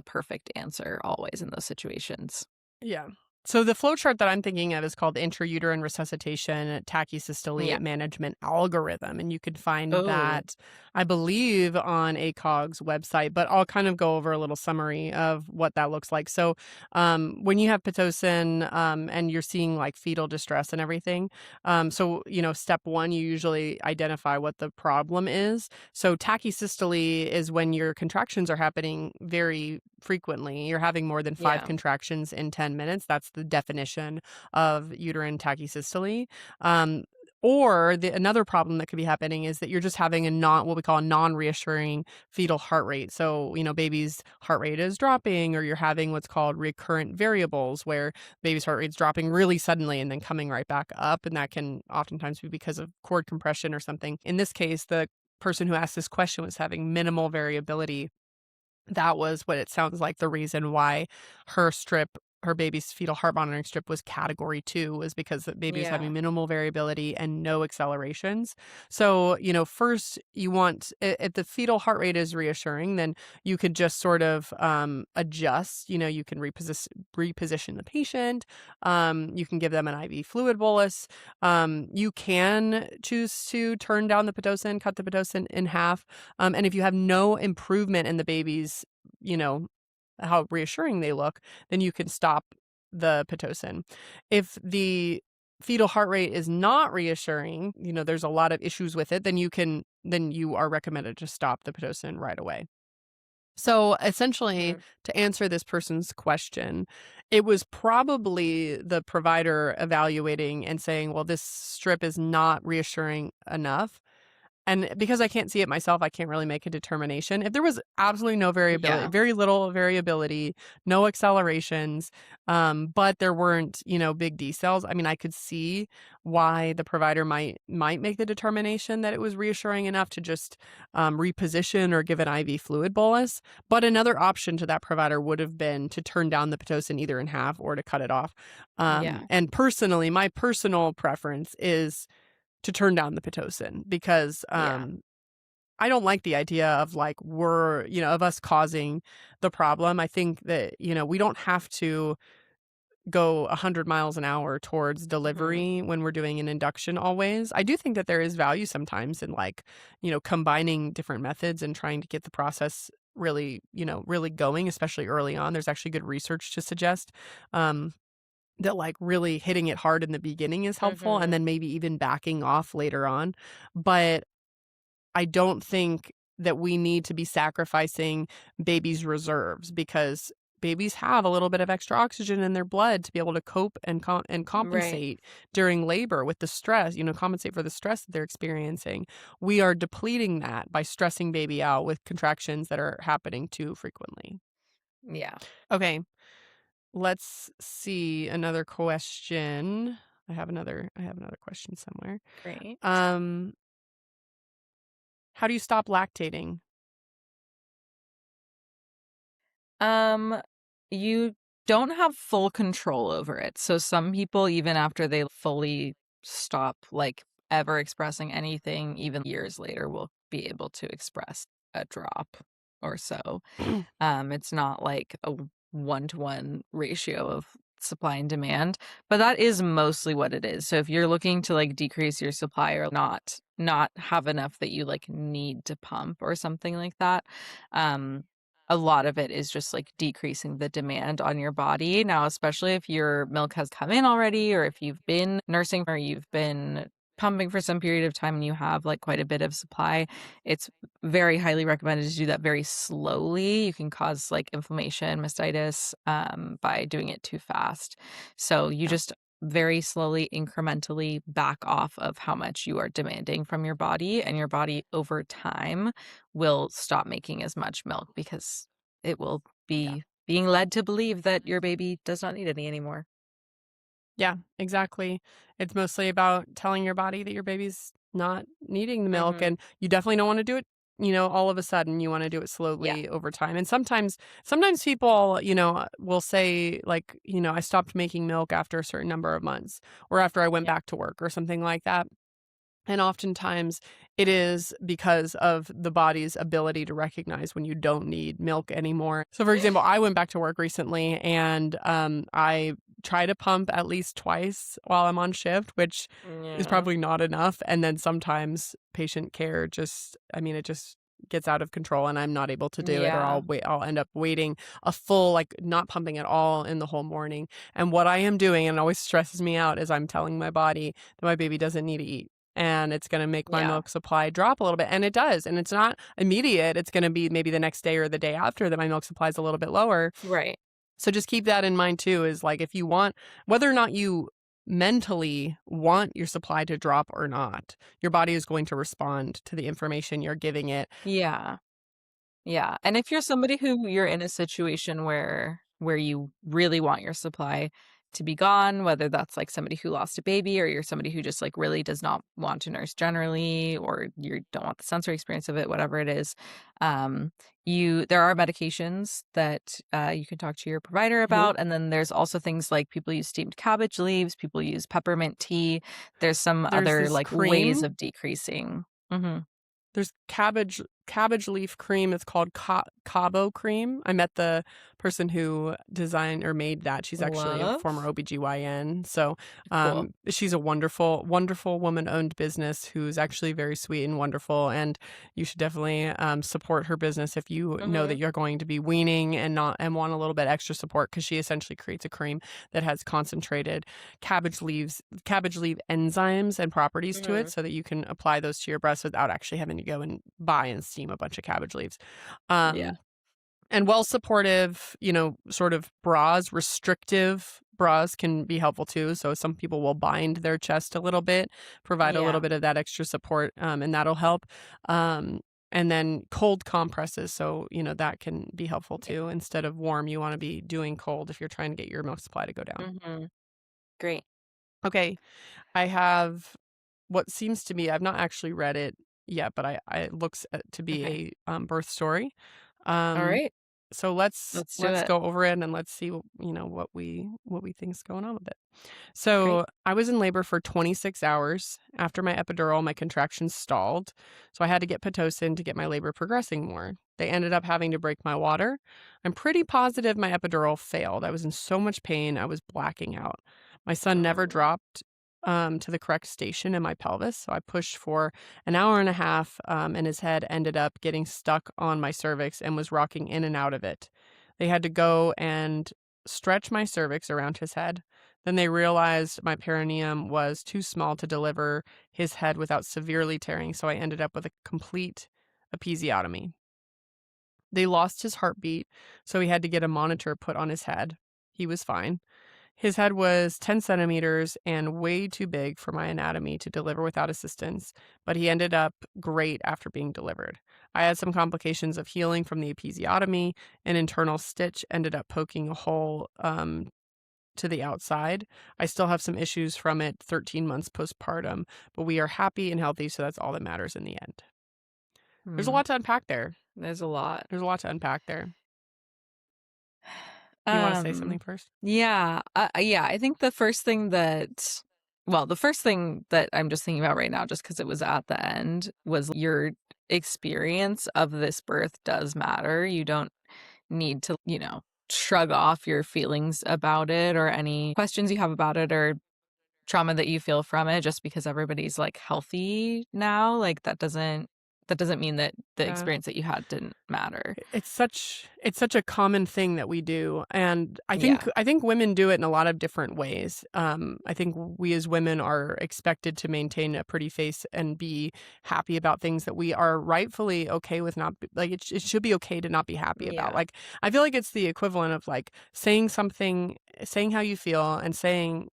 perfect answer always in those situations. Yeah. So the flow chart that I'm thinking of is called Intrauterine Resuscitation Tachysystole Yeah. Management Algorithm, and you could find Oh, that, I believe, on ACOG's website. But I'll kind of go over a little summary of what that looks like. So, when you have pitocin, and you're seeing like fetal distress and everything, so step one, you usually identify what the problem is. So tachysystole is when your contractions are happening very frequently. You're having more than 5 yeah. contractions in 10 minutes. That's the definition of uterine tachysystole. Um, or another problem that could be happening is that you're just having what we call a non-reassuring fetal heart rate. So, baby's heart rate is dropping, or you're having what's called recurrent variables, where baby's heart rate's dropping really suddenly and then coming right back up. And that can oftentimes be because of cord compression or something. In this case, the person who asked this question was having minimal variability. That was what it sounds like the reason why her baby's fetal heart monitoring strip was category 2, was because the baby was Yeah. having minimal variability and no accelerations. So, first you want, if the fetal heart rate is reassuring, then you could just sort of adjust. You can reposition the patient. You can give them an IV fluid bolus. You can choose to turn down the Pitocin, cut the Pitocin in half. And if you have no improvement in the baby's, you know, how reassuring they look, then you can stop the Pitocin. If the fetal heart rate is not reassuring, there's a lot of issues with it, then you are recommended to stop the Pitocin right away. So essentially, Mm. to answer this person's question, it was probably the provider evaluating and saying, well, this strip is not reassuring enough. And because I can't see it myself, I can't really make a determination. If there was absolutely no variability, Yeah. very little variability, no accelerations, but there weren't, big D cells, I mean, I could see why the provider might make the determination that it was reassuring enough to just reposition or give an IV fluid bolus. But another option to that provider would have been to turn down the Pitocin either in half or to cut it off. Yeah. And personally, my personal preference is to turn down the Pitocin because, Yeah. I don't like the idea of like of us causing the problem. I think that, we don't have to go 100 miles an hour towards Mhm. delivery when we're doing an induction always. I do think that there is value sometimes in like, combining different methods and trying to get the process really, really going, especially early on. There's actually good research to suggest. Um, that, like, really hitting it hard in the beginning is helpful and Mhm. then maybe even backing off later on. But I don't think that we need to be sacrificing babies' reserves because babies have a little bit of extra oxygen in their blood to be able to cope and Right. compensate during labor with the stress, compensate for the stress that they're experiencing. We are depleting that by stressing baby out with contractions that are happening too frequently. Yeah. Okay, let's see another question. I have another question somewhere. Great. Um, how do you stop lactating? Um, you don't have full control over it. So some people, even after they fully stop, like, ever expressing anything, even years later, will be able to express a drop or so. It's not like a one-to-one ratio of supply and demand, but that is mostly what it is. So if you're looking to, like, decrease your supply or not have enough that you, like, need to pump or something like that, um, a lot of it is just, like, decreasing the demand on your body. Now, especially if your milk has come in already or if you've been nursing or you've been pumping for some period of time and you have, like, quite a bit of supply, it's very highly recommended to do that very slowly. You can cause, like, inflammation, mastitis, by doing it too fast. So you Yeah. just very slowly, incrementally back off of how much you are demanding from your body, and your body over time will stop making as much milk because it will Yeah. be being led to believe that your baby does not need any anymore. Yeah, exactly. It's mostly about telling your body that your baby's not needing the milk, Mhm. and you definitely don't wanna do it, all of a sudden. You wanna do it Yeah. slowly over time, and sometimes people, will say, like, "I stopped making milk after a certain number of months," or after I went Yeah. back to work or something like that. And oftentimes it is because of the body's ability to recognize when you don't need milk anymore. So, for example, I went back to work recently and I try to pump at least twice while I'm on shift, which is Yeah. probably not enough. And then sometimes patient care it just gets out of control and I'm not able to do it, or Yeah. I'll end up waiting a full, like, not pumping at all in the whole morning. And what I am doing, and it always stresses me out, is I'm telling my body that my baby doesn't need to eat and it's gonna make my Yeah. milk supply drop a little bit, and it does, and it's not immediate. It's gonna be maybe the next day or the day after that my milk supply is a little bit lower. Right. So just keep that in mind too, is, like, if you want, whether or not you mentally want your supply to drop or not, your body is going to respond to the information you're giving it. Yeah. Yeah, and if you're somebody who you're in a situation where you really want your supply to be gone, whether that's, like, somebody who lost a baby or you're somebody who just, like, really does not want to nurse generally, or you don't want the sensory experience of it, whatever it is, um, you there are medications that, you can talk to your provider Mhm. about, and then there's also things like people use steamed cabbage leaves, people use peppermint tea. There's some There's other, this like, ways cream. of decreasing. Mhm. There's cabbage leaf cream. It's called Cabo cream. I met the person who designed or made that. She's actually a former Love. OBGYN. So, Cool. she's a wonderful, wonderful woman-owned business who's actually very sweet and wonderful, and you should definitely, support her business if you know that Mhm. you're going to be weaning and want a little bit extra support, because she essentially creates a cream that has concentrated cabbage leaf enzymes and properties to it Mhm. so that you can apply those to your breast without actually having to go and buy and steam a bunch of cabbage leaves. Yeah. Um, and well supportive, sort of bras, restrictive bras can be helpful too. So some people will bind their chest a little bit, provide a little Yeah. bit of that extra support, and that'll help. Um, and then cold compresses. So, that can be helpful Yeah. too. Instead of warm, you want to be doing cold if you're trying to get your milk supply to go down. Mhm. Great. Okay, I have what seems to me, I've not actually read it yet, but it looks, to be Okay. a, birth story. Um, Alright. so let's Let's do let's it. go over it and let's see, what we think is going on with it. Great. So I was in labor for 26 hours. After my epidural, my contractions stalled, so I had to get Pitocin to get my labor progressing more. They ended up having to break my water. I'm pretty positive my epidural failed. I was in so much pain, I was blacking out. My son never Oh. dropped to the correct station in my pelvis, so I pushed for an hour and a half, and his head ended up getting stuck on my cervix and was rocking in and out of it. They had to go and stretch my cervix around his head. Then they realized my perineum was too small to deliver his head without severely tearing, so I ended up with a complete episiotomy. They lost his heartbeat, so he had to get a monitor put on his head. He was fine. His head was 10 centimeters and way too big for my anatomy to deliver without assistance, but he ended up great after being delivered. I had some complications of healing from the episiotomy. An internal stitch ended up poking a hole to the outside. I still have some issues from it 13 months postpartum, but we are happy and healthy, so that's all that matters in the end. There's a Hmm. lot to unpack there. There's a lot. There's a lot to unpack there. You want to say something first? Yeah. Yeah, I think the first thing that, well, the first thing that I'm just thinking about right now, just because it was at the end, was your experience of this birth does matter. You don't need to, shrug off your feelings about it or any questions you have about it or trauma that you feel from it just because everybody's like healthy now. Like that doesn't mean that the Yeah. experience that you had didn't matter. It's such a common thing that we do, and Yeah. I think women do it in a lot of different ways. I think we as women are expected to maintain a pretty face and be happy about things that we are rightfully okay with not like it should be okay to not be happy about. Yeah. Like I feel like it's the equivalent of like saying how you feel, and saying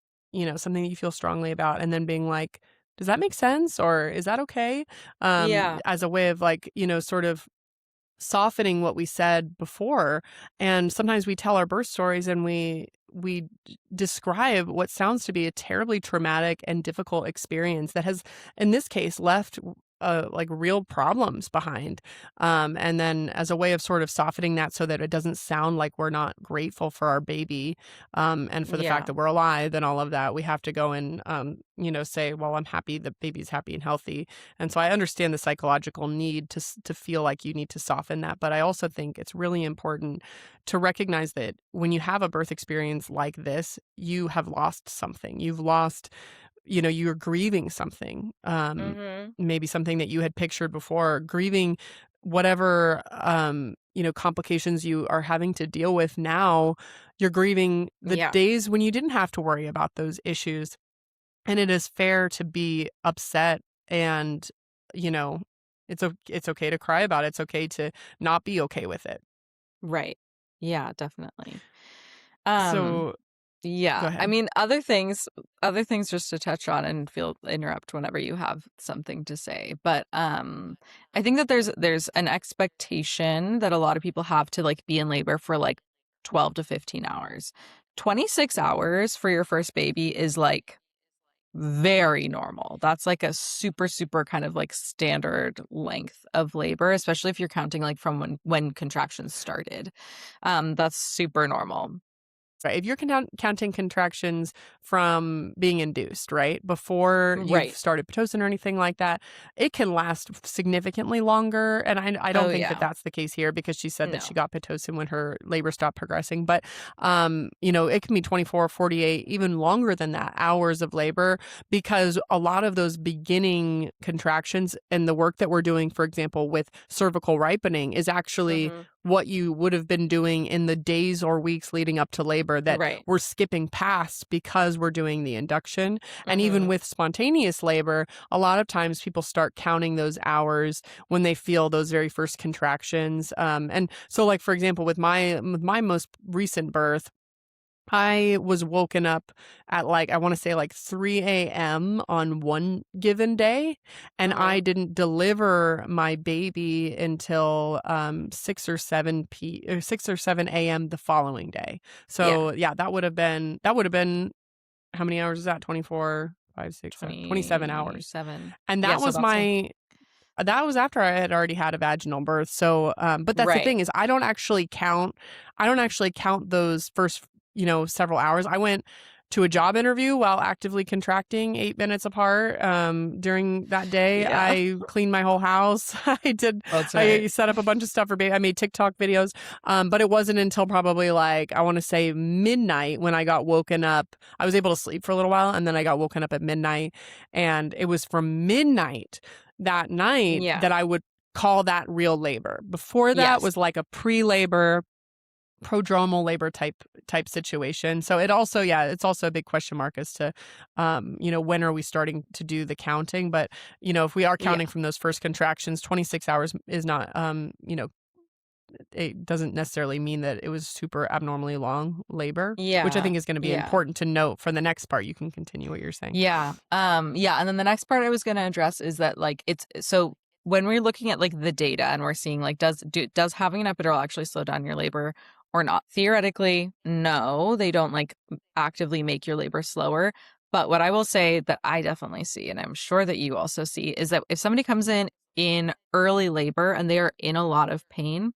something that you feel strongly about, and then being like, does that make sense, or is that okay? Yeah. As a way of like sort of softening what we said before. And sometimes we tell our birth stories and we describe what sounds to be a terribly traumatic and difficult experience that has, in this case, left like real problems behind. And then as a way of sort of softening that so that it doesn't sound like we're not grateful for our baby, and for the fact Yeah. that we're alive and all of that, we have to go and, say, well, I'm happy the baby's happy and healthy. And so I understand the psychological need to feel like you need to soften that. But I also think it's really important to recognize that when you have a birth experience like this, you have lost something. You've lost, you're grieving something, Mhm. maybe something that you had pictured before, grieving whatever, complications you are having to deal with now. You're grieving the Yeah. days when you didn't have to worry about those issues. And it is fair to be upset, and, you know, it's okay to cry about it. It's okay to not be okay with it. Right. Yeah, definitely. Um, So go yeah. I ahead. mean, other things just to touch on and feel interrupt whenever you have something to say. But I think that there's an expectation that a lot of people have to like be in labor for like 12 to 15 hours. 26 hours for your first baby is like very normal. That's like a super, super kind of like standard length of labor, especially if you're counting like from when contractions started. That's super normal. Right. If you're counting contractions from being induced, right, before you've Right. started Pitocin or anything like that, it can last significantly longer. And I don't Oh think that yeah. that's the case here, because she said that she No. got Pitocin when her labor stopped progressing. But, it can be 24, 48, even longer than that, hours of labor, because a lot of those beginning contractions and the work that we're doing, for example, with cervical ripening, is actually Hmm. what you would have been doing in the days or weeks leading up to labor that Right. we're skipping past because we're doing the induction. And even Hmm. with spontaneous labor, a lot of times people start counting those hours when they feel those very first contractions. And so, like, for example, with my most recent birth, I was woken up at like, I want to say like 3 a.m. on one given day, and I Hmm. didn't deliver my baby until 6 or 7 a.m. the following day. Yeah. So yeah, that would have been how many hours is that? 24, 5, 6, 7, 27 hours. 27. And Yeah. So that's like that was after I had already had a vaginal birth. So, but that's the right. thing, is I don't actually count those first, several hours. I went to a job interview while actively contracting 8 minutes apart. During that day, Yeah. I cleaned my whole house. That's right. I set up a bunch of stuff for baby. I made TikTok videos. But it wasn't until probably like, I want to say midnight, when I got woken up. I was able to sleep for a little while, and then I got woken up at midnight. And it was from midnight that night Yeah. that I would call that real labor. Before that Yes. was like a pre-labor, prodromal labor type situation. So it's also a big question mark as to, when are we starting to do the counting? But if we are Yeah. counting from those first contractions, 26 hours is not, it doesn't necessarily mean that it was super abnormally long labor, which I Yeah. think is going to be Yeah. important to note for the next part. You can continue what you're saying. Yeah. Yeah. And then the next part I was going to address is that like it's so when we're looking at like the data and we're seeing like does having an epidural actually slow down your labor or not? Theoretically, no, they don't like actively make your labor slower. But what I will say that I definitely see, and I'm sure that you also see, is that if somebody comes in early labor and they are in a lot of pain,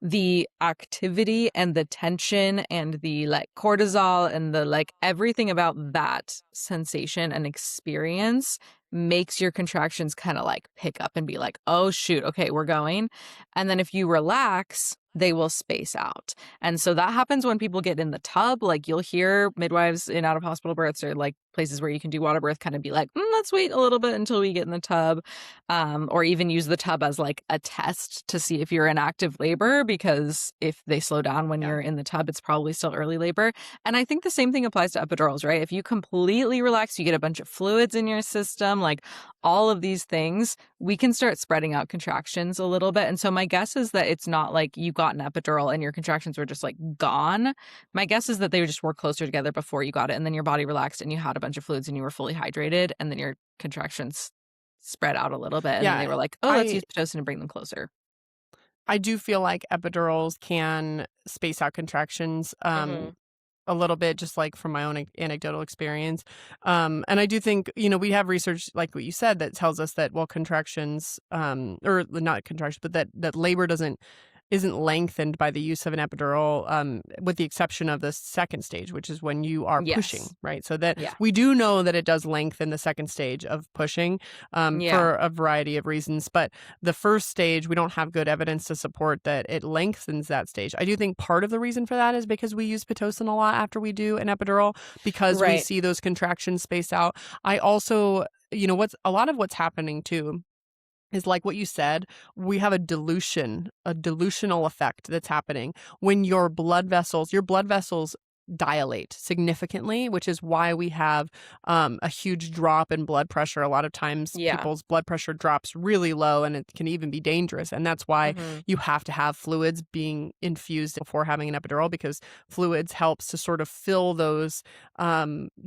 the activity and the tension and the like cortisol and the like everything about that sensation and experience makes your contractions kind of like pick up and be like, oh shoot, okay, we're going. And then if you relax, they will space out. And so that happens when people get in the tub. Like you'll hear midwives in out of hospital births or like places where you can do water birth kind of be like, let's wait a little bit until we get in the tub. Or even use the tub as like a test to see if you're in active labor, because if they slow down when Yeah. you're in the tub, it's probably still early labor. And I think the same thing applies to epidurals, right? If you completely relax, you get a bunch of fluids in your system, like all of these things, we can start spreading out contractions a little bit. And so my guess is that it's not like you got an epidural and your contractions were just like gone. My guess is that they just were closer together before you got it, and then your body relaxed and you had a bunch of fluids and you were fully hydrated, and then your contractions spread out a little bit, and then they Yeah, were like, oh, let's I use Pitocin to bring them closer. I do feel like epidurals can space out contractions, Mm-hmm. a little bit, just like from my own anecdotal experience. And I do think, we have research like what you said that tells us that, well, contractions, or not contractions, but that labor isn't lengthened by the use of an epidural, with the exception of the second stage, which is when you are Yes. pushing, right? So that Yeah. we do know that it does lengthen the second stage of pushing, Yeah. for a variety of reasons. But the first stage, we don't have good evidence to support that it lengthens that stage. I do think part of the reason for that is because we use Pitocin a lot after we do an epidural, because we Right. see those contractions spaced out. I also, what's a lot of what's happening too is like what you said, we have a delusional effect that's happening when your blood vessels dilate significantly, which is why we have, a huge drop in blood pressure. A lot of times Yeah. people's blood pressure drops really low, and it can even be dangerous. And that's why Mm-hmm. you have to have fluids being infused before having an epidural, because fluids helps to sort of fill those,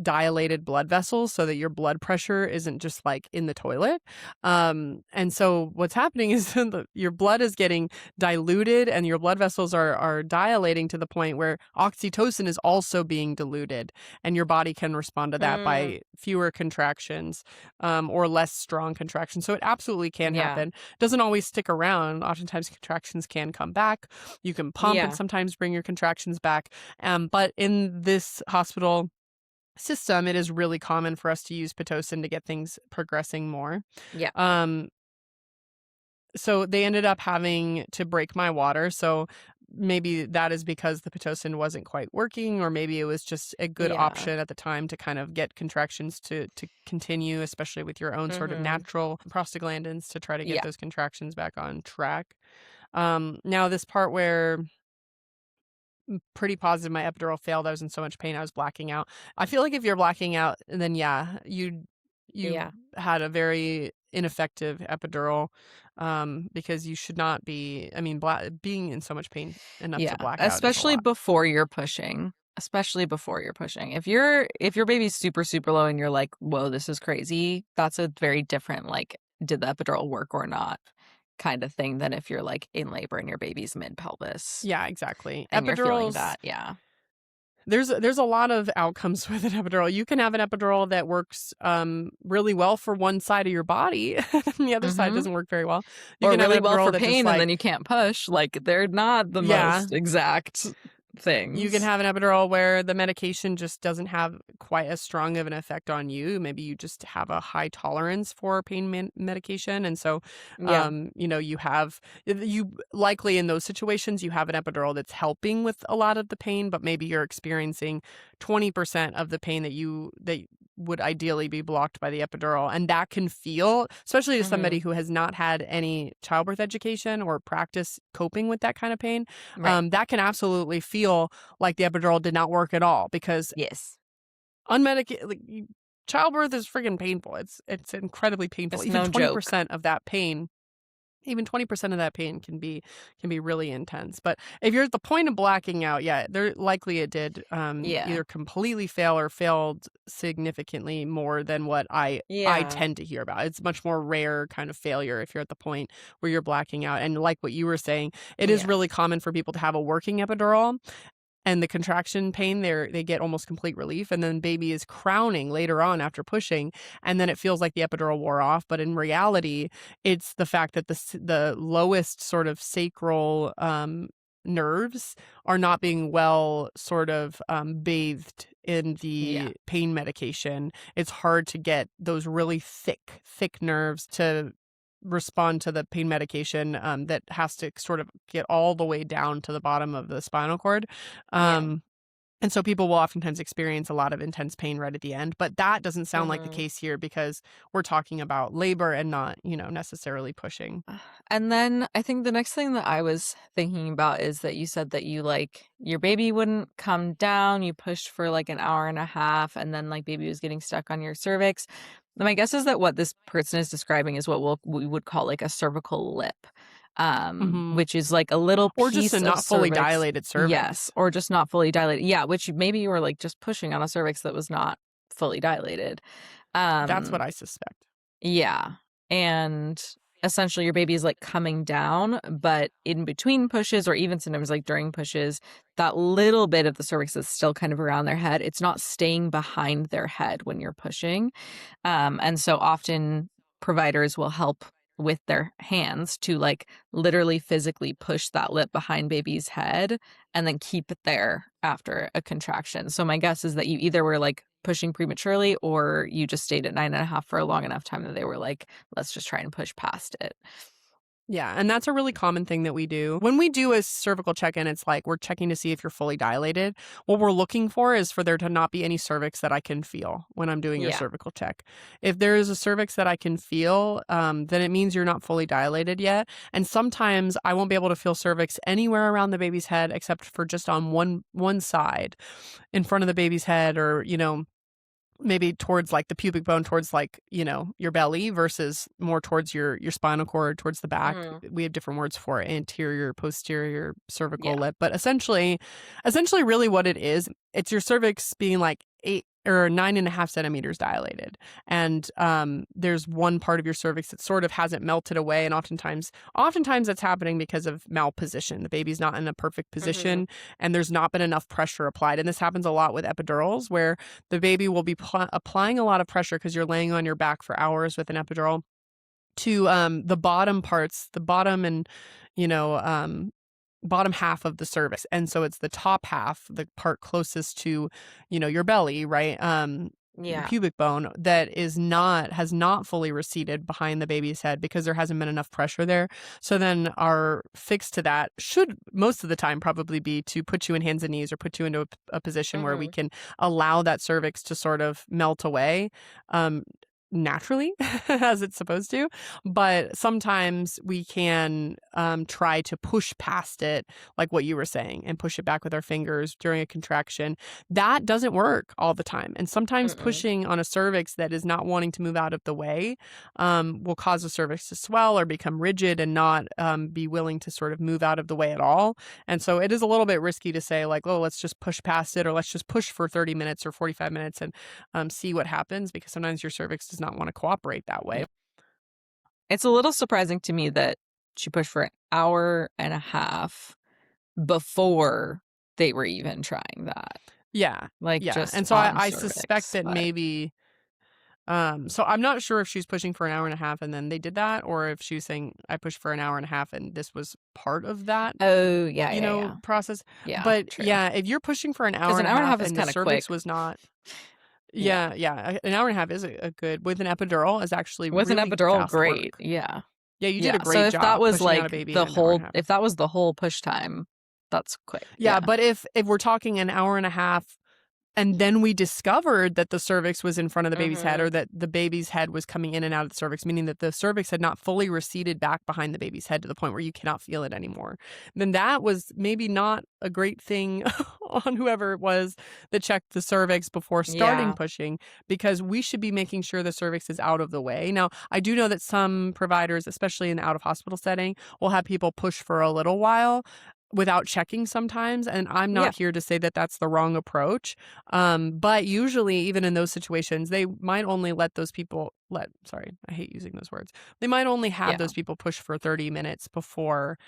dilated blood vessels so that your blood pressure isn't just like in the toilet. And so what's happening is your blood is getting diluted, and your blood vessels are dilating to the point where oxytocin is also being diluted, and your body can respond to that Mm. by fewer contractions, or less strong contractions. So it absolutely can Yeah. happen. Doesn't always stick around. Oftentimes contractions can come back. You can pump and Yeah. sometimes bring your contractions back. But in this hospital system, it is really common for us to use Pitocin to get things progressing more. Yeah. Um, so they ended up having to break my water. So maybe that is because the Pitocin wasn't quite working, or maybe it was just a good Yeah. option at the time to kind of get contractions to continue, especially with your own sort of Mm-hmm. natural prostaglandins, to try to get Yeah. those contractions back on track. Now this part where pretty positive my epidural failed. I was in so much pain. I was blacking out. I feel like if you're blacking out, then yeah, you Yeah. had a very ineffective epidural, because you should not be. I mean, being in so much pain enough Yeah. to black out is a Especially lot. before you're pushing. Especially before you're pushing. If your baby's super, super low and you're like, whoa, this is crazy, that's a very different, like, did the epidural work or not kind of thing than if you're like in labor and your baby's mid pelvis Yeah, exactly. and you're feeling Epidurals. that. Yeah. There's a lot of outcomes with an epidural. You can have an epidural that works, really well for one side of your body, and the other side Mm-hmm. doesn't work very well. You Or can have really an well epidural for that just pain and then like you can't push. Like they're not the yeah, most exact you can things. have an epidural where the medication just doesn't have quite as strong of an effect on you. Maybe you just have a high tolerance for pain medication. And so, Yeah. you likely in those situations, you have an epidural that's helping with a lot of the pain, but maybe you're experiencing 20% of the pain that would ideally be blocked by the epidural. And that can feel, especially to somebody Mm-hmm. who has not had any childbirth education or practice coping with that kind of pain, Right. that can absolutely feel like the epidural did not work at all, because Yes. unmedicated, like, childbirth is friggin' painful. It's incredibly painful. It's no joke. Even 20% of that pain can be really intense. But if you're at the point of blacking out, yeah, there likely it did Yeah. either completely fail or failed significantly more than what I Yeah. tend to hear about. It's much more rare kind of failure if you're at the point where you're blacking out. And like what you were saying, it is Yeah. really common for people to have a working epidural, and the contraction pain there, they get almost complete relief, and then baby is crowning later on after pushing, and then it feels like the epidural wore off. But in reality, it's the fact that the lowest sort of sacral nerves are not being well sort of bathed in Yeah. the pain medication. It's hard to get those really thick nerves to respond to the pain medication, that has to sort of get all the way down to the bottom of the spinal cord. Yeah. Um, and so people will oftentimes experience a lot of intense pain right at the end, but that doesn't sound like the Mm-hmm. case here, because we're talking about labor and not, necessarily pushing. And then I think the next thing that I was thinking about is that you said that you like your baby wouldn't come down, you pushed for like an hour and a half, and then like baby was getting stuck on your cervix. And my guess is that what this person is describing is what we would call like a cervical lip, Hmm. which is like a little Or just a piece of not fully cervix. dilated Yes, cervix. or just not fully dilated. Yeah, which maybe you were like just pushing on a cervix that was not fully dilated. That's what Um, I suspect. yeah. And essentially your baby is like coming down, but in between pushes or even sometimes like during pushes, that little bit of the cervix is still kind of around their head. It's not staying behind their head when you're pushing. And so often providers will help with their hands to like literally physically push that lip behind baby's head and then keep it there after a contraction. So my guess is that you either were like pushing prematurely or you just stayed at 9.5 for a long enough time that they were like, let's just try and push past it. Yeah, and that's a really common thing that we do. When we do a cervical check-in, it's like we're checking to see if you're fully dilated. What we're looking for is for there to not be any cervix that I can feel when I'm doing your Yeah. cervical check. If there is a cervix that I can feel, then it means you're not fully dilated yet. And sometimes I won't be able to feel cervix anywhere around the baby's head except for just on one side, in front of the baby's head, or maybe towards like the pubic bone, towards like, your belly, versus more towards your spinal cord, towards the back. Hmm. We have different words for it: anterior, posterior, cervical Yeah. lip. But essentially really what it is, it's your cervix being like 8 or 9.5 centimeters dilated. And there's one part of your cervix that sort of hasn't melted away. And oftentimes that's happening because of malposition. The baby's not in a perfect Hmm. position and there's not been enough pressure applied. And this happens a lot with epidurals, where the baby will be applying a lot of pressure because you're laying on your back for hours with an epidural to the bottom parts, the bottom and, you know, bottom half of the cervix. And so it's the top half, the part closest to, your belly, right? Your Yeah. pubic bone, that has not fully receded behind the baby's head because there hasn't been enough pressure there. So then our fix to that should most of the time probably be to put you in hands and knees, or put you into a position where we Hmm. can allow that cervix to sort of melt away. Um, Naturally, as it's supposed to. But sometimes we can try to push past it, like what you were saying, and push it back with our fingers during a contraction. That doesn't work all the time. And sometimes Mm-mm. pushing on a cervix that is not wanting to move out of the way will cause the cervix to swell or become rigid and not be willing to sort of move out of the way at all. And so it is a little bit risky to say, like, oh, let's just push past it, or let's just push for 30 minutes or 45 minutes and see what happens, because sometimes your cervix does not want to cooperate that way. It's a little surprising to me that she pushed for an hour and a half before they were even trying that, Yeah. like, Yeah. just And so on I suspect cervix, that but maybe, so I'm not sure if she was pushing for an hour and a half and then they did that, or if she was saying I pushed for an hour and a half and this was part of that, oh, yeah, yeah, yeah. process. Yeah, But true. yeah, if you're pushing for an Because hour an and a hour and a half half is and the kinda quick. cervix was not, Yeah. yeah, an hour and a half is a good, with an epidural, is actually With an really epidural, fast great, work. yeah. Yeah, you did Yeah, a so great if that job was, pushing out a like, baby in an hour and a half. if that was the whole push time, that's quick, Yeah, yeah. but if we're talking an hour and a half And then we discovered that the cervix was in front of the baby's head, Mm-hmm. or that the baby's head was coming in and out of the cervix, meaning that the cervix had not fully receded back behind the baby's head to the point where you cannot feel it anymore. Then that was maybe not a great thing on whoever it was that checked the cervix before starting Yeah. pushing, because we should be making sure the cervix is out of the way. Now, I do know that some providers, especially in the out of hospital setting, will have people push for a little while without checking sometimes. And I'm Yeah. not here to say that that's the wrong approach. But usually, even in those situations, they might only let those people sorry, I hate using those words. They might only have Yeah. those people push for 30 minutes before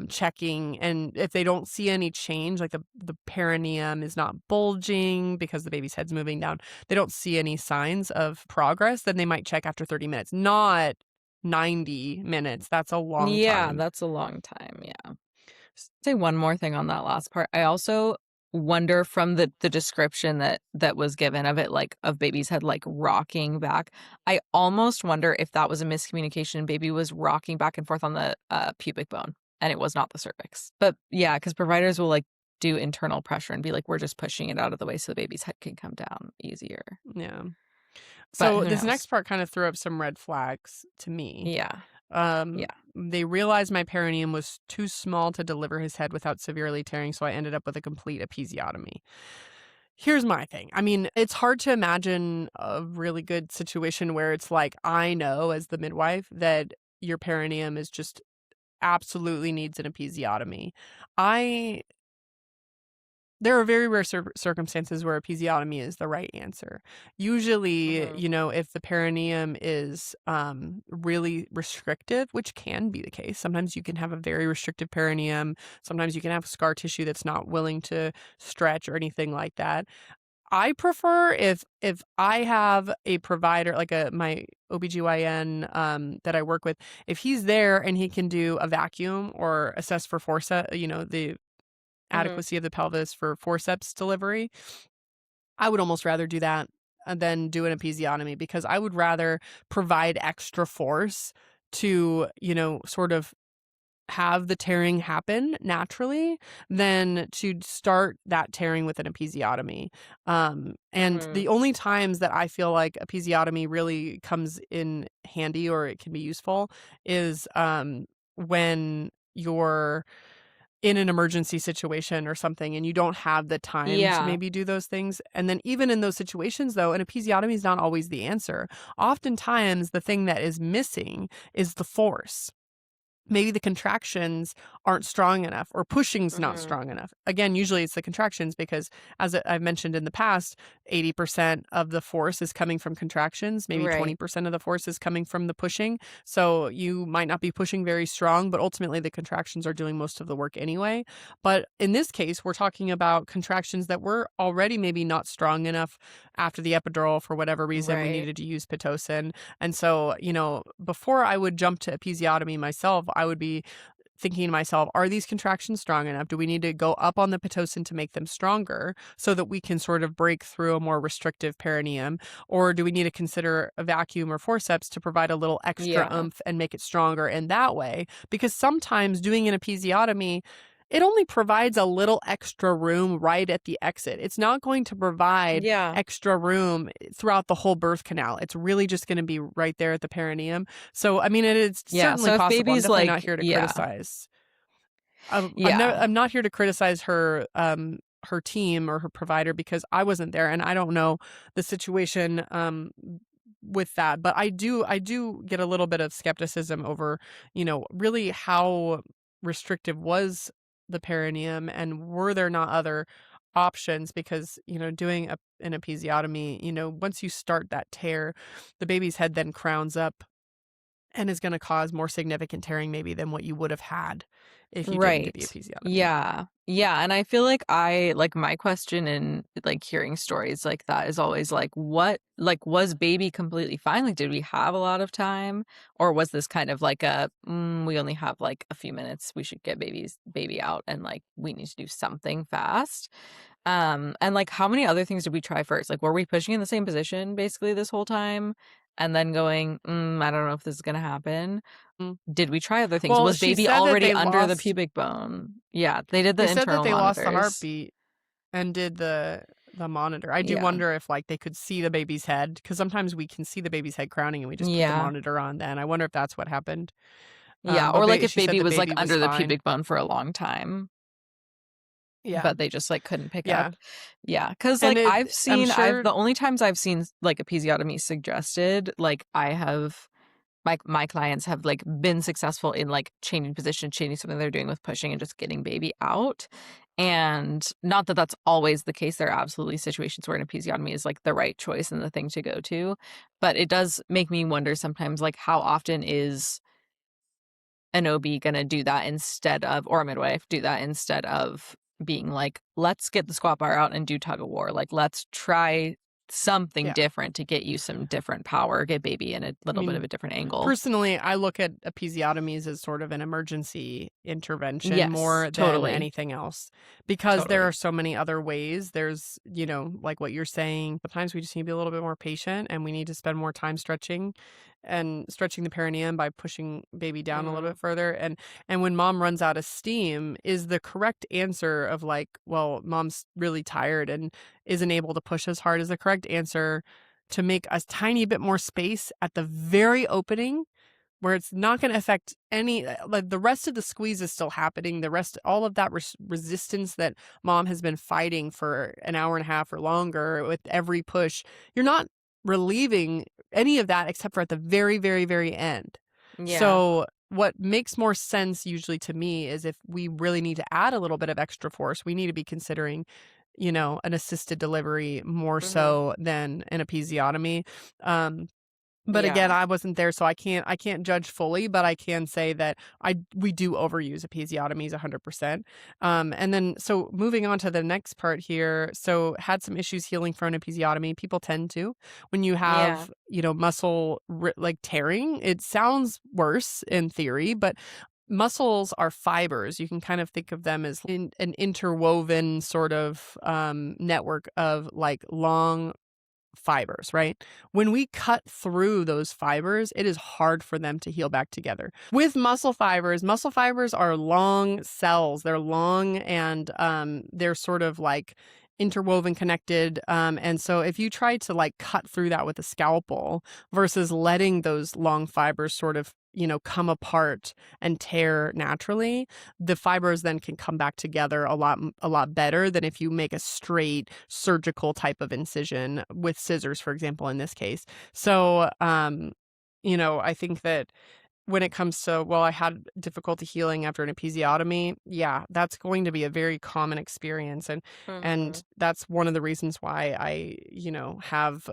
checking. And if they don't see any change, like the perineum is not bulging because the baby's head's moving down, they don't see any signs of progress, then they might check after 30 minutes, not 90 minutes. That's a long Yeah, time. that's a long time. Yeah. Say one more thing on that last part. I also wonder from the description that was given of it, like of baby's head like rocking back. I almost wonder if that was a miscommunication. Baby was rocking back and forth on the pubic bone, and it was not the cervix. But yeah, because providers will like do internal pressure and be like, we're just pushing it out of the way so the baby's head can come down easier. Yeah. But So who this knows? next part kind of threw up some red flags to me. Yeah. Um, Yeah. they realized my perineum was too small to deliver his head without severely tearing, so I ended up with a complete episiotomy. Here's my thing. I mean, it's hard to imagine a really good situation where it's like, I know as the midwife that your perineum is just absolutely needs an episiotomy. I There are very rare circumstances where episiotomy is the right answer. Usually, Hmm. if the perineum is really restrictive, which can be the case, sometimes you can have a very restrictive perineum. Sometimes you can have scar tissue that's not willing to stretch or anything like that. I prefer if I have a provider like my OBGYN that I work with, if he's there and he can do a vacuum or assess for forceps, the Hmm. adequacy of the pelvis for forceps delivery, I would almost rather do that than do an episiotomy, because I would rather provide extra force to, sort of have the tearing happen naturally than to start that tearing with an episiotomy. And Hmm. the only times that I feel like episiotomy really comes in handy or it can be useful is when you're in an emergency situation or something and you don't have the time to Yeah. maybe do those things. And then even in those situations though, an episiotomy is not always the answer. Oftentimes the thing that is missing is the force. Maybe the contractions aren't strong enough or pushing's not Hmm. strong enough. Again, usually it's the contractions because, as I've mentioned in the past, 80% of the force is coming from contractions. Maybe Right. 20% of the force is coming from the pushing. So you might not be pushing very strong, but ultimately the contractions are doing most of the work anyway. But in this case, we're talking about contractions that were already maybe not strong enough after the epidural for whatever reason we Right. needed to use Pitocin. And so, before I would jump to episiotomy myself, I would be thinking to myself, are these contractions strong enough? Do we need to go up on the Pitocin to make them stronger so that we can sort of break through a more restrictive perineum? Or do we need to consider a vacuum or forceps to provide a little extra Yeah. oomph and make it stronger in that way? Because sometimes doing an episiotomy, it only provides a little extra room right at the exit. It's not going to provide Yeah. extra room throughout the whole birth canal. It's really just going to be right there at the perineum. So, I mean, it is Yeah. certainly So if possible. I'm baby's definitely not like, here to yeah. criticize. I'm never. Yeah. I'm not here to criticize her team or her provider, because I wasn't there and I don't know the situation with that. But I do get a little bit of skepticism over, really how restrictive was the perineum, and were there not other options? Because, doing an episiotomy, once you start that tear, the baby's head then crowns up and is going to cause more significant tearing maybe than what you would have had if you didn't do the Right. episiotomy. Yeah. Yeah. And I feel like my question in like hearing stories like that is always like, like, was baby completely fine? Like, did we have a lot of time? Or was this kind of like we only have like a few minutes. We should get baby out and like we need to do something fast. And like, how many other things did we try first? Like, were we pushing in the same position basically this whole time? And then going, I don't know if this is gonna happen. Mm. Did we try other things? Well, Was she baby said that already under the pubic bone? Yeah, they did they the said that internal they lost the monitors. heartbeat and did the the monitor. I do Yeah. wonder if like they could see the baby's head, because sometimes we can see the baby's head crowning and we just put the Yeah. monitor on then. I wonder if that's what happened. Yeah. Or like if She said baby the was like baby was under the fine. pubic bone for a long time, Yeah. but they just like couldn't pick Yeah. up. Yeah. Cause And like I'm sure. the only times I've seen like episiotomy suggested, like I have my clients have like been successful in like changing position, changing something they're doing with pushing and just getting baby out. And not that that's always the case. There are absolutely situations where an episiotomy is like the right choice and the thing to go to. But it does make me wonder sometimes like how often is an OB gonna do that instead of, or a midwife do that instead of being like, let's get the squat bar out and do tug of war. Like, let's try something Yeah. different to get you some different power, get baby in a I little bit of mean, a different angle. personally, I look at episiotomies as sort of an emergency intervention Yes, more than totally. anything else, because there are Totally. so many other ways. There's, like what you're saying, sometimes we just need to be a little bit more patient and we need to spend more time stretching the perineum by pushing baby down a little Mhm. bit further. And when mom runs out of steam is the correct answer of like, well, mom's really tired and isn't able to push as hard, is the correct answer to make a tiny bit more space at the very opening where it's not going to affect any, like the rest of the squeeze is still happening. The rest, all of that resistance that mom has been fighting for an hour and a half or longer with every push, you're not relieving any of that except for at the very, very, very end. Yeah. So what makes more sense usually to me is if we really need to add a little bit of extra force, we need to be considering, an assisted delivery more Mhm. so than an episiotomy. Um, but again, Yeah. I wasn't there, so I can't judge fully, but I can say that we do overuse episiotomies 100%. And then so moving on to the next part here, so had some issues healing from an episiotomy. People tend to when you Yeah. have muscle like tearing. It sounds worse in theory, but muscles are fibers. You can kind of think of them as an interwoven sort of network of like long fibers, right? When we cut through those fibers, it is hard for them to heal back together. With muscle fibers are long cells. They're long and they're sort of like interwoven connected. And so if you try to like cut through that with a scalpel versus letting those long fibers sort of come apart and tear naturally, the fibers then can come back together a lot better than if you make a straight surgical type of incision with scissors, for example, in this case. So I think that when it comes to, well, I had difficulty healing after an episiotomy, yeah, that's going to be a very common experience. And Mhm. that's one of the reasons why I have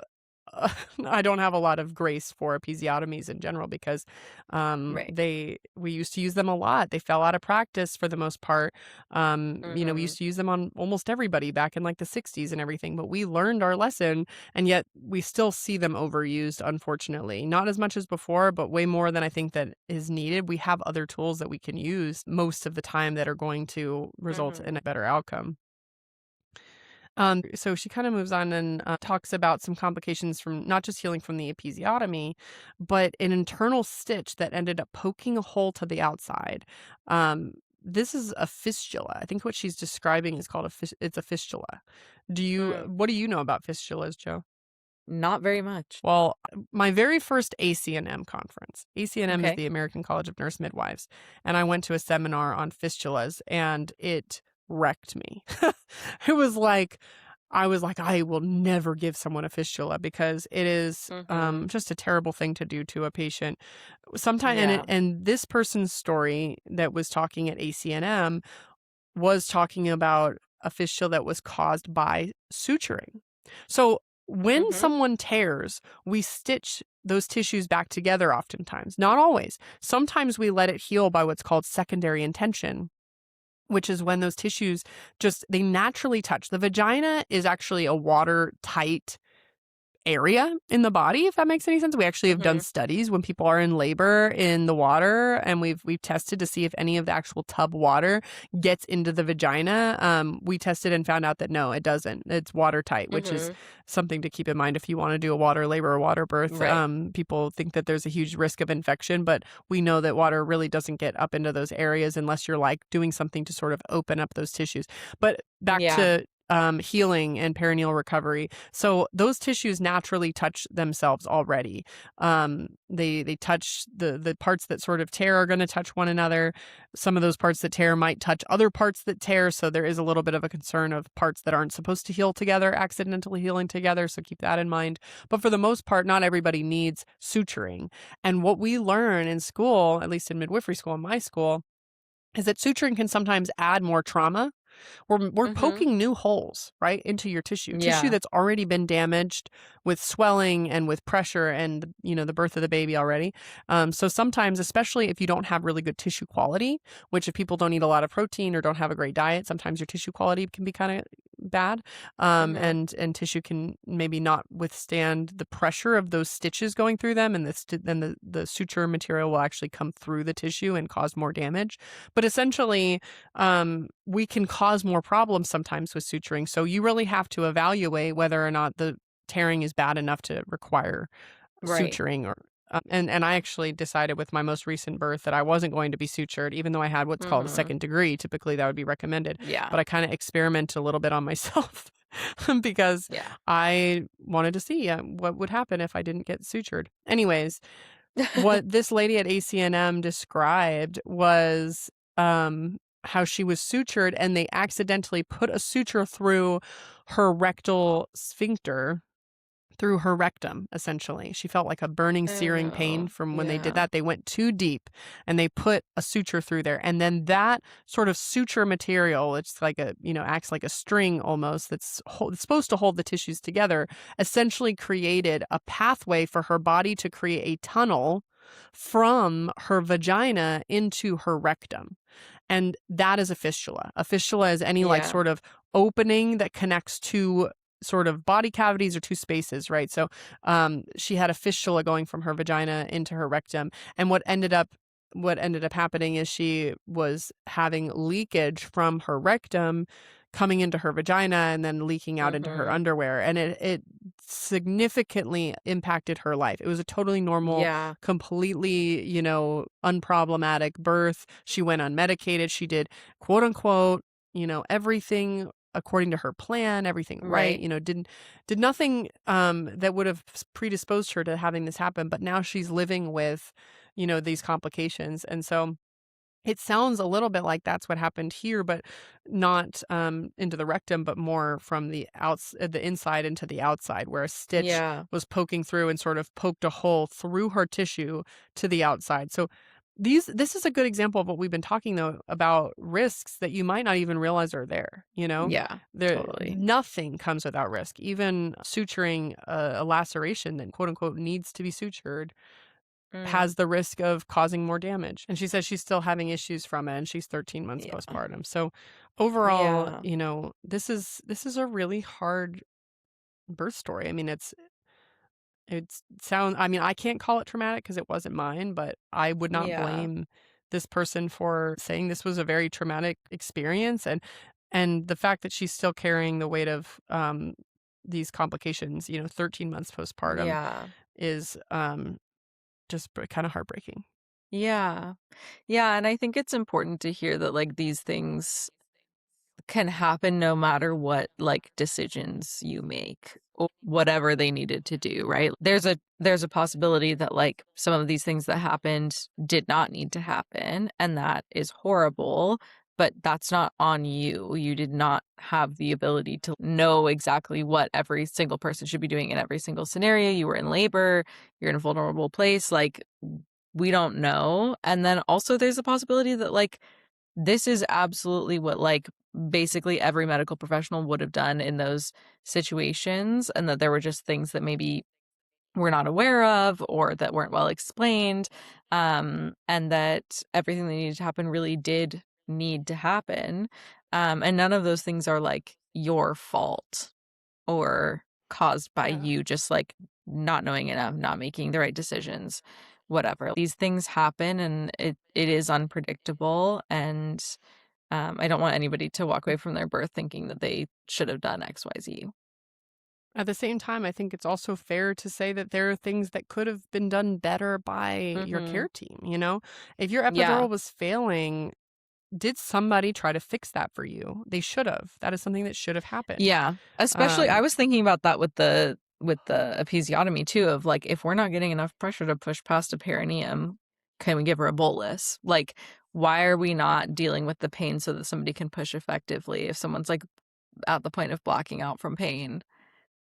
I don't have a lot of grace for episiotomies in general, because Right. we used to use them a lot. They fell out of practice for the most part. We Mhm. used to use them on almost everybody back in like the 60s and everything, but we learned our lesson, and yet we still see them overused, unfortunately. Not as much as before, but way more than I think that is needed. We have other tools that we can use most of the time that are going to result in Mhm. a better outcome. So she kind of moves on and talks about some complications from not just healing from the episiotomy, but an internal stitch that ended up poking a hole to the outside. This is a fistula. I think what she's describing is called it's a fistula. Mm. What do you know about fistulas, Joe? Not very much. Well, my very first ACNM conference, ACNM is Okay. the American College of Nurse Midwives, and I went to a seminar on fistulas and it wrecked me. It was like, I was like, I will never give someone a fistula because it is Mhm. just a terrible thing to do to a patient. Sometimes, Yeah. and this person's story that was talking at ACNM was talking about a fistula that was caused by suturing. So when Mhm. someone tears, we stitch those tissues back together oftentimes. Not always. Sometimes we let it heal by what's called secondary intention, which is when those tissues they naturally touch. The vagina is actually a watertight area in the body, if that makes any sense. We actually have done Mhm. studies when people are in labor in the water, and we've tested to see if any of the actual tub water gets into the vagina. We tested and found out that no, it doesn't. It's watertight, which is Mhm. something to keep in mind if you want to do a water labor or water birth. Right. People think that there's a huge risk of infection, but we know that water really doesn't get up into those areas unless you're like doing something to sort of open up those tissues. But back Yeah. to healing and perineal recovery. So those tissues naturally touch themselves already. They touch the parts that sort of tear are going to touch one another. Some of those parts that tear might touch other parts that tear. So there is a little bit of a concern of parts that aren't supposed to heal together, accidentally healing together. So keep that in mind. But for the most part, not everybody needs suturing. And what we learn in school, at least in midwifery school, in my school, is that suturing can sometimes add more trauma. We're Mm-hmm. poking new holes, right, into your tissue Yeah. that's already been damaged with swelling and with pressure and, the birth of the baby already. So sometimes, especially if you don't have really good tissue quality, which if people don't eat a lot of protein or don't have a great diet, sometimes your tissue quality can be kind of bad. Mm-hmm. And tissue can maybe not withstand the pressure of those stitches going through them, and then the suture material will actually come through the tissue and cause more damage. But essentially, we can cause more problems sometimes with suturing. So you really have to evaluate whether or not the tearing is bad enough to require Right. suturing. Or and I actually decided with my most recent birth that I wasn't going to be sutured, even though I had what's called a Mm-hmm. second degree. Typically, that would be recommended. Yeah. But I kind of experimented a little bit on myself because Yeah. I wanted to see what would happen if I didn't get sutured. Anyways, what this lady at ACNM described was how she was sutured and they accidentally put a suture through her rectal sphincter, through her rectum, essentially. She felt like a burning, Oh searing pain no. from when they did Yeah. that. They went too deep and they put a suture through there. And then that sort of suture material, it's like acts like a string almost it's supposed to hold the tissues together, essentially created a pathway for her body to create a tunnel from her vagina into her rectum. And that is a fistula. A fistula is any like Yeah. sort of opening that connects two sort of body cavities or two spaces, right? So she had a fistula going from her vagina into her rectum. And what ended up happening is she was having leakage from her rectum coming into her vagina and then leaking out into her Mm-hmm. underwear. And it significantly impacted her life. It was a totally normal, Yeah. completely, unproblematic birth. She went unmedicated. She did, quote unquote, everything according to her plan, everything right, Right. did nothing that would have predisposed her to having this happen. But now she's living with, these complications. And so it sounds a little bit like that's what happened here, but not into the rectum, but more from the inside into the outside, where a stitch Yeah. was poking through and sort of poked a hole through her tissue to the outside. So this is a good example of what we've been talking though about risks that you might not even realize are there. Yeah. Totally. Nothing comes without risk. Even suturing a laceration that quote unquote needs to be sutured Mm. has the risk of causing more damage. And she says she's still having issues from it and she's 13 months Yeah. postpartum. So overall, Yeah. this is a really hard birth story. I mean, I mean, I can't call it traumatic because it wasn't mine, but I would not Yeah. blame this person for saying this was a very traumatic experience. And the fact that she's still carrying the weight of these complications, 13 months postpartum Yeah. is just kind of heartbreaking. Yeah. Yeah, and I think it's important to hear that like these things can happen no matter what like decisions you make or whatever they needed to do, right? There's a possibility that like some of these things that happened did not need to happen and that is horrible, but that's not on you. You did not have the ability to know exactly what every single person should be doing in every single scenario. You were in labor, you're in a vulnerable place, like we don't know. And then also there's a possibility that like this is absolutely what like basically every medical professional would have done in those situations and that there were just things that maybe we're not aware of or that weren't well explained, and that everything that needed to happen really did need to happen, and none of those things are like your fault or caused by Yeah. you just like not knowing enough, not making the right decisions, whatever. These things happen and it is unpredictable. And I don't want anybody to walk away from their birth thinking that they should have done XYZ. At the same time, I think it's also fair to say that there are things that could have been done better by your Mm-hmm. care team. If your Yeah. epidural was failing, did somebody try to fix that for you? They should have. That is something that should have happened. Yeah. Especially I Um, was thinking about that with the episiotomy too, of like, if we're not getting enough pressure to push past a perineum, can we give her a bolus? Like, why are we not dealing with the pain so that somebody can push effectively? If someone's like at the point of blacking out from pain,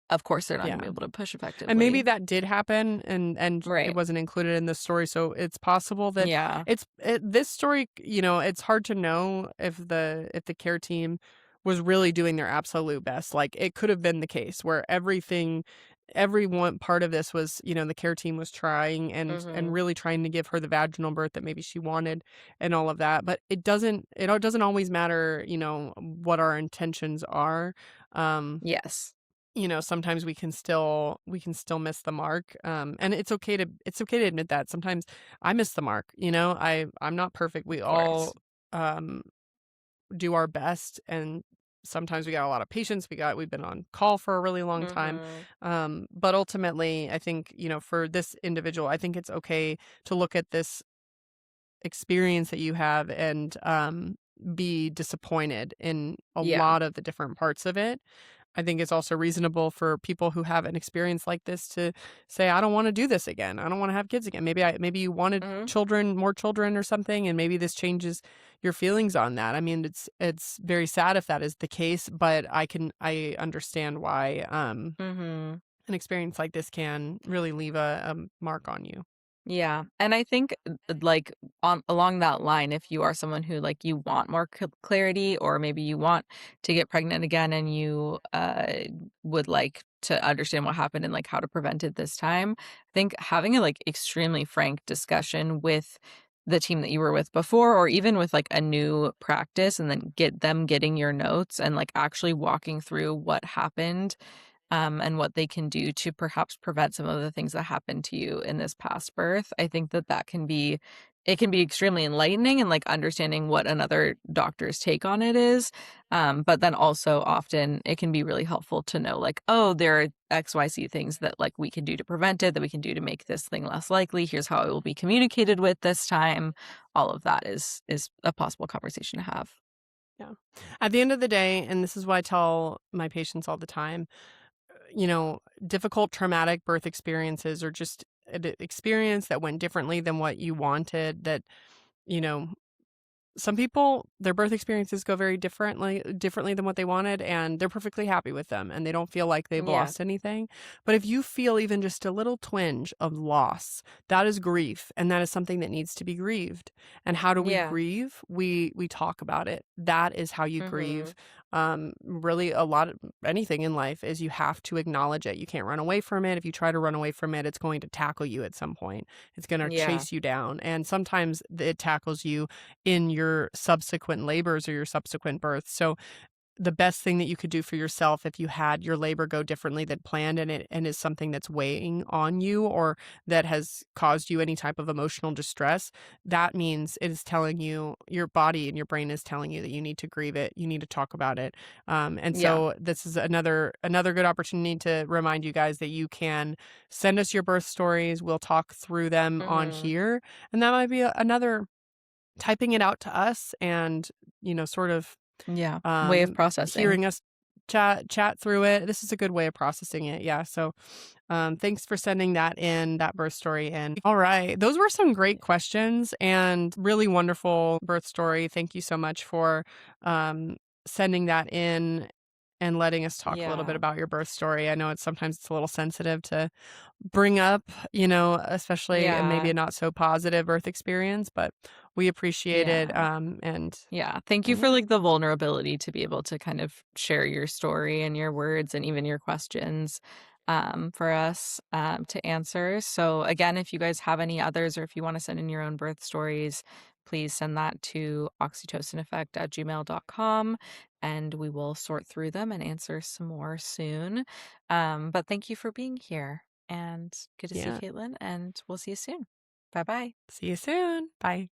of course they're not gonna yeah. be able to push And maybe effectively. that did happen, and it Right. wasn't included in the story, so it's possible that Yeah. this story, it's hard to know if the care team was really doing their absolute best. Like, it could have been the case where every one part of this was, the care team was trying and Mhm. really trying to give her the vaginal birth that maybe she wanted and all of that, but it doesn't always matter, what our intentions are. Um Yes. Sometimes we can still miss the mark. And it's okay to admit that. Sometimes I miss the mark, I'm not perfect. We Of all course. um do our best, and sometimes we got a lot of patience. We've been on call for a really long time. Mhm. But ultimately, I think, for this individual, I think it's okay to look at this experience that you have and be disappointed in a Yeah. lot of the different parts of it. I think it's also reasonable for people who have an experience like this to say, "I don't wanna do this again. I don't wanna have kids again." Maybe you wanted Mhm. more children or something, and maybe this changes your feelings on that. I mean, it's very sad if that is the case, but I understand why, Mhm. an experience like this can really leave a mark on you. Yeah, and I think, like, on along that line, if you are someone who, like, you want more clarity, or maybe you want to get pregnant again and you, would like to understand what happened and, like, how to prevent it this time, I think having a, like, extremely frank discussion with the team that you were with before, or even with, like, a new practice, and then getting your notes and, like, actually walking through what happened, and what they can do to perhaps prevent some of the things that happened to you in this past birth. I think that it can be extremely enlightening, and like understanding what another doctor's take on it is. But then also often it can be really helpful to know, like, oh, there are XYZ things that like we can do to prevent it, that we can do to make this thing less likely. Here's how it will be communicated with this time. All of that is a possible conversation to have. Yeah. At the end of the day, and this is what I tell my patients all the time, difficult traumatic birth experiences or just an experience that went differently than what you wanted, that, you know, some people, their birth experiences go very differently than what they wanted, and they're perfectly happy with them, and they don't feel like they've Yeah. lost anything. But if you feel even just a little twinge of loss, that is grief, and that is something that needs to be grieved. And how do we Yeah. grieve? We talk about it. That is how you grieve. Mhm. Really, a lot of anything in life is you have to acknowledge it. You can't run away from it. If you try to run away from it, it's going to tackle you at some point. It's going to Yeah. chase you down, and sometimes it tackles you in your subsequent labors or your subsequent births. So the best thing that you could do for yourself, if you had your labor go differently than planned, and is something that's weighing on you or that has caused you any type of emotional distress, that means it is telling you, your body and your brain is telling you that you need to grieve it, you need to talk about it. And Yeah. so this is another good opportunity to remind you guys that you can send us your birth stories. We'll talk through them on Mhm. here, and that might be another, typing it out to us and, sort of, Yeah. Way of processing. hearing us chat through it. This is a good way of processing it. Yeah. So, thanks for sending that birth story in. All right. Those were some great questions and really wonderful birth story. Thank you so much for um, sending that in and letting us talk a little bit Yeah. about your birth story. I know it's a little sensitive to bring up, especially and maybe Yeah. a not so positive birth experience, but we appreciate it. Yeah. And Yeah. Thank you for yeah, like the vulnerability to be able to kind of share your story and your words and even your questions for us to answer. So, again, if you guys have any others, or if you want to send in your own birth stories, please send that to oxytocineffect@gmail.com, and we will sort through them and answer some more soon. But thank you for being here, and good to see you, yeah. Caitlin, and we'll see you soon. Bye bye. See you soon. Bye.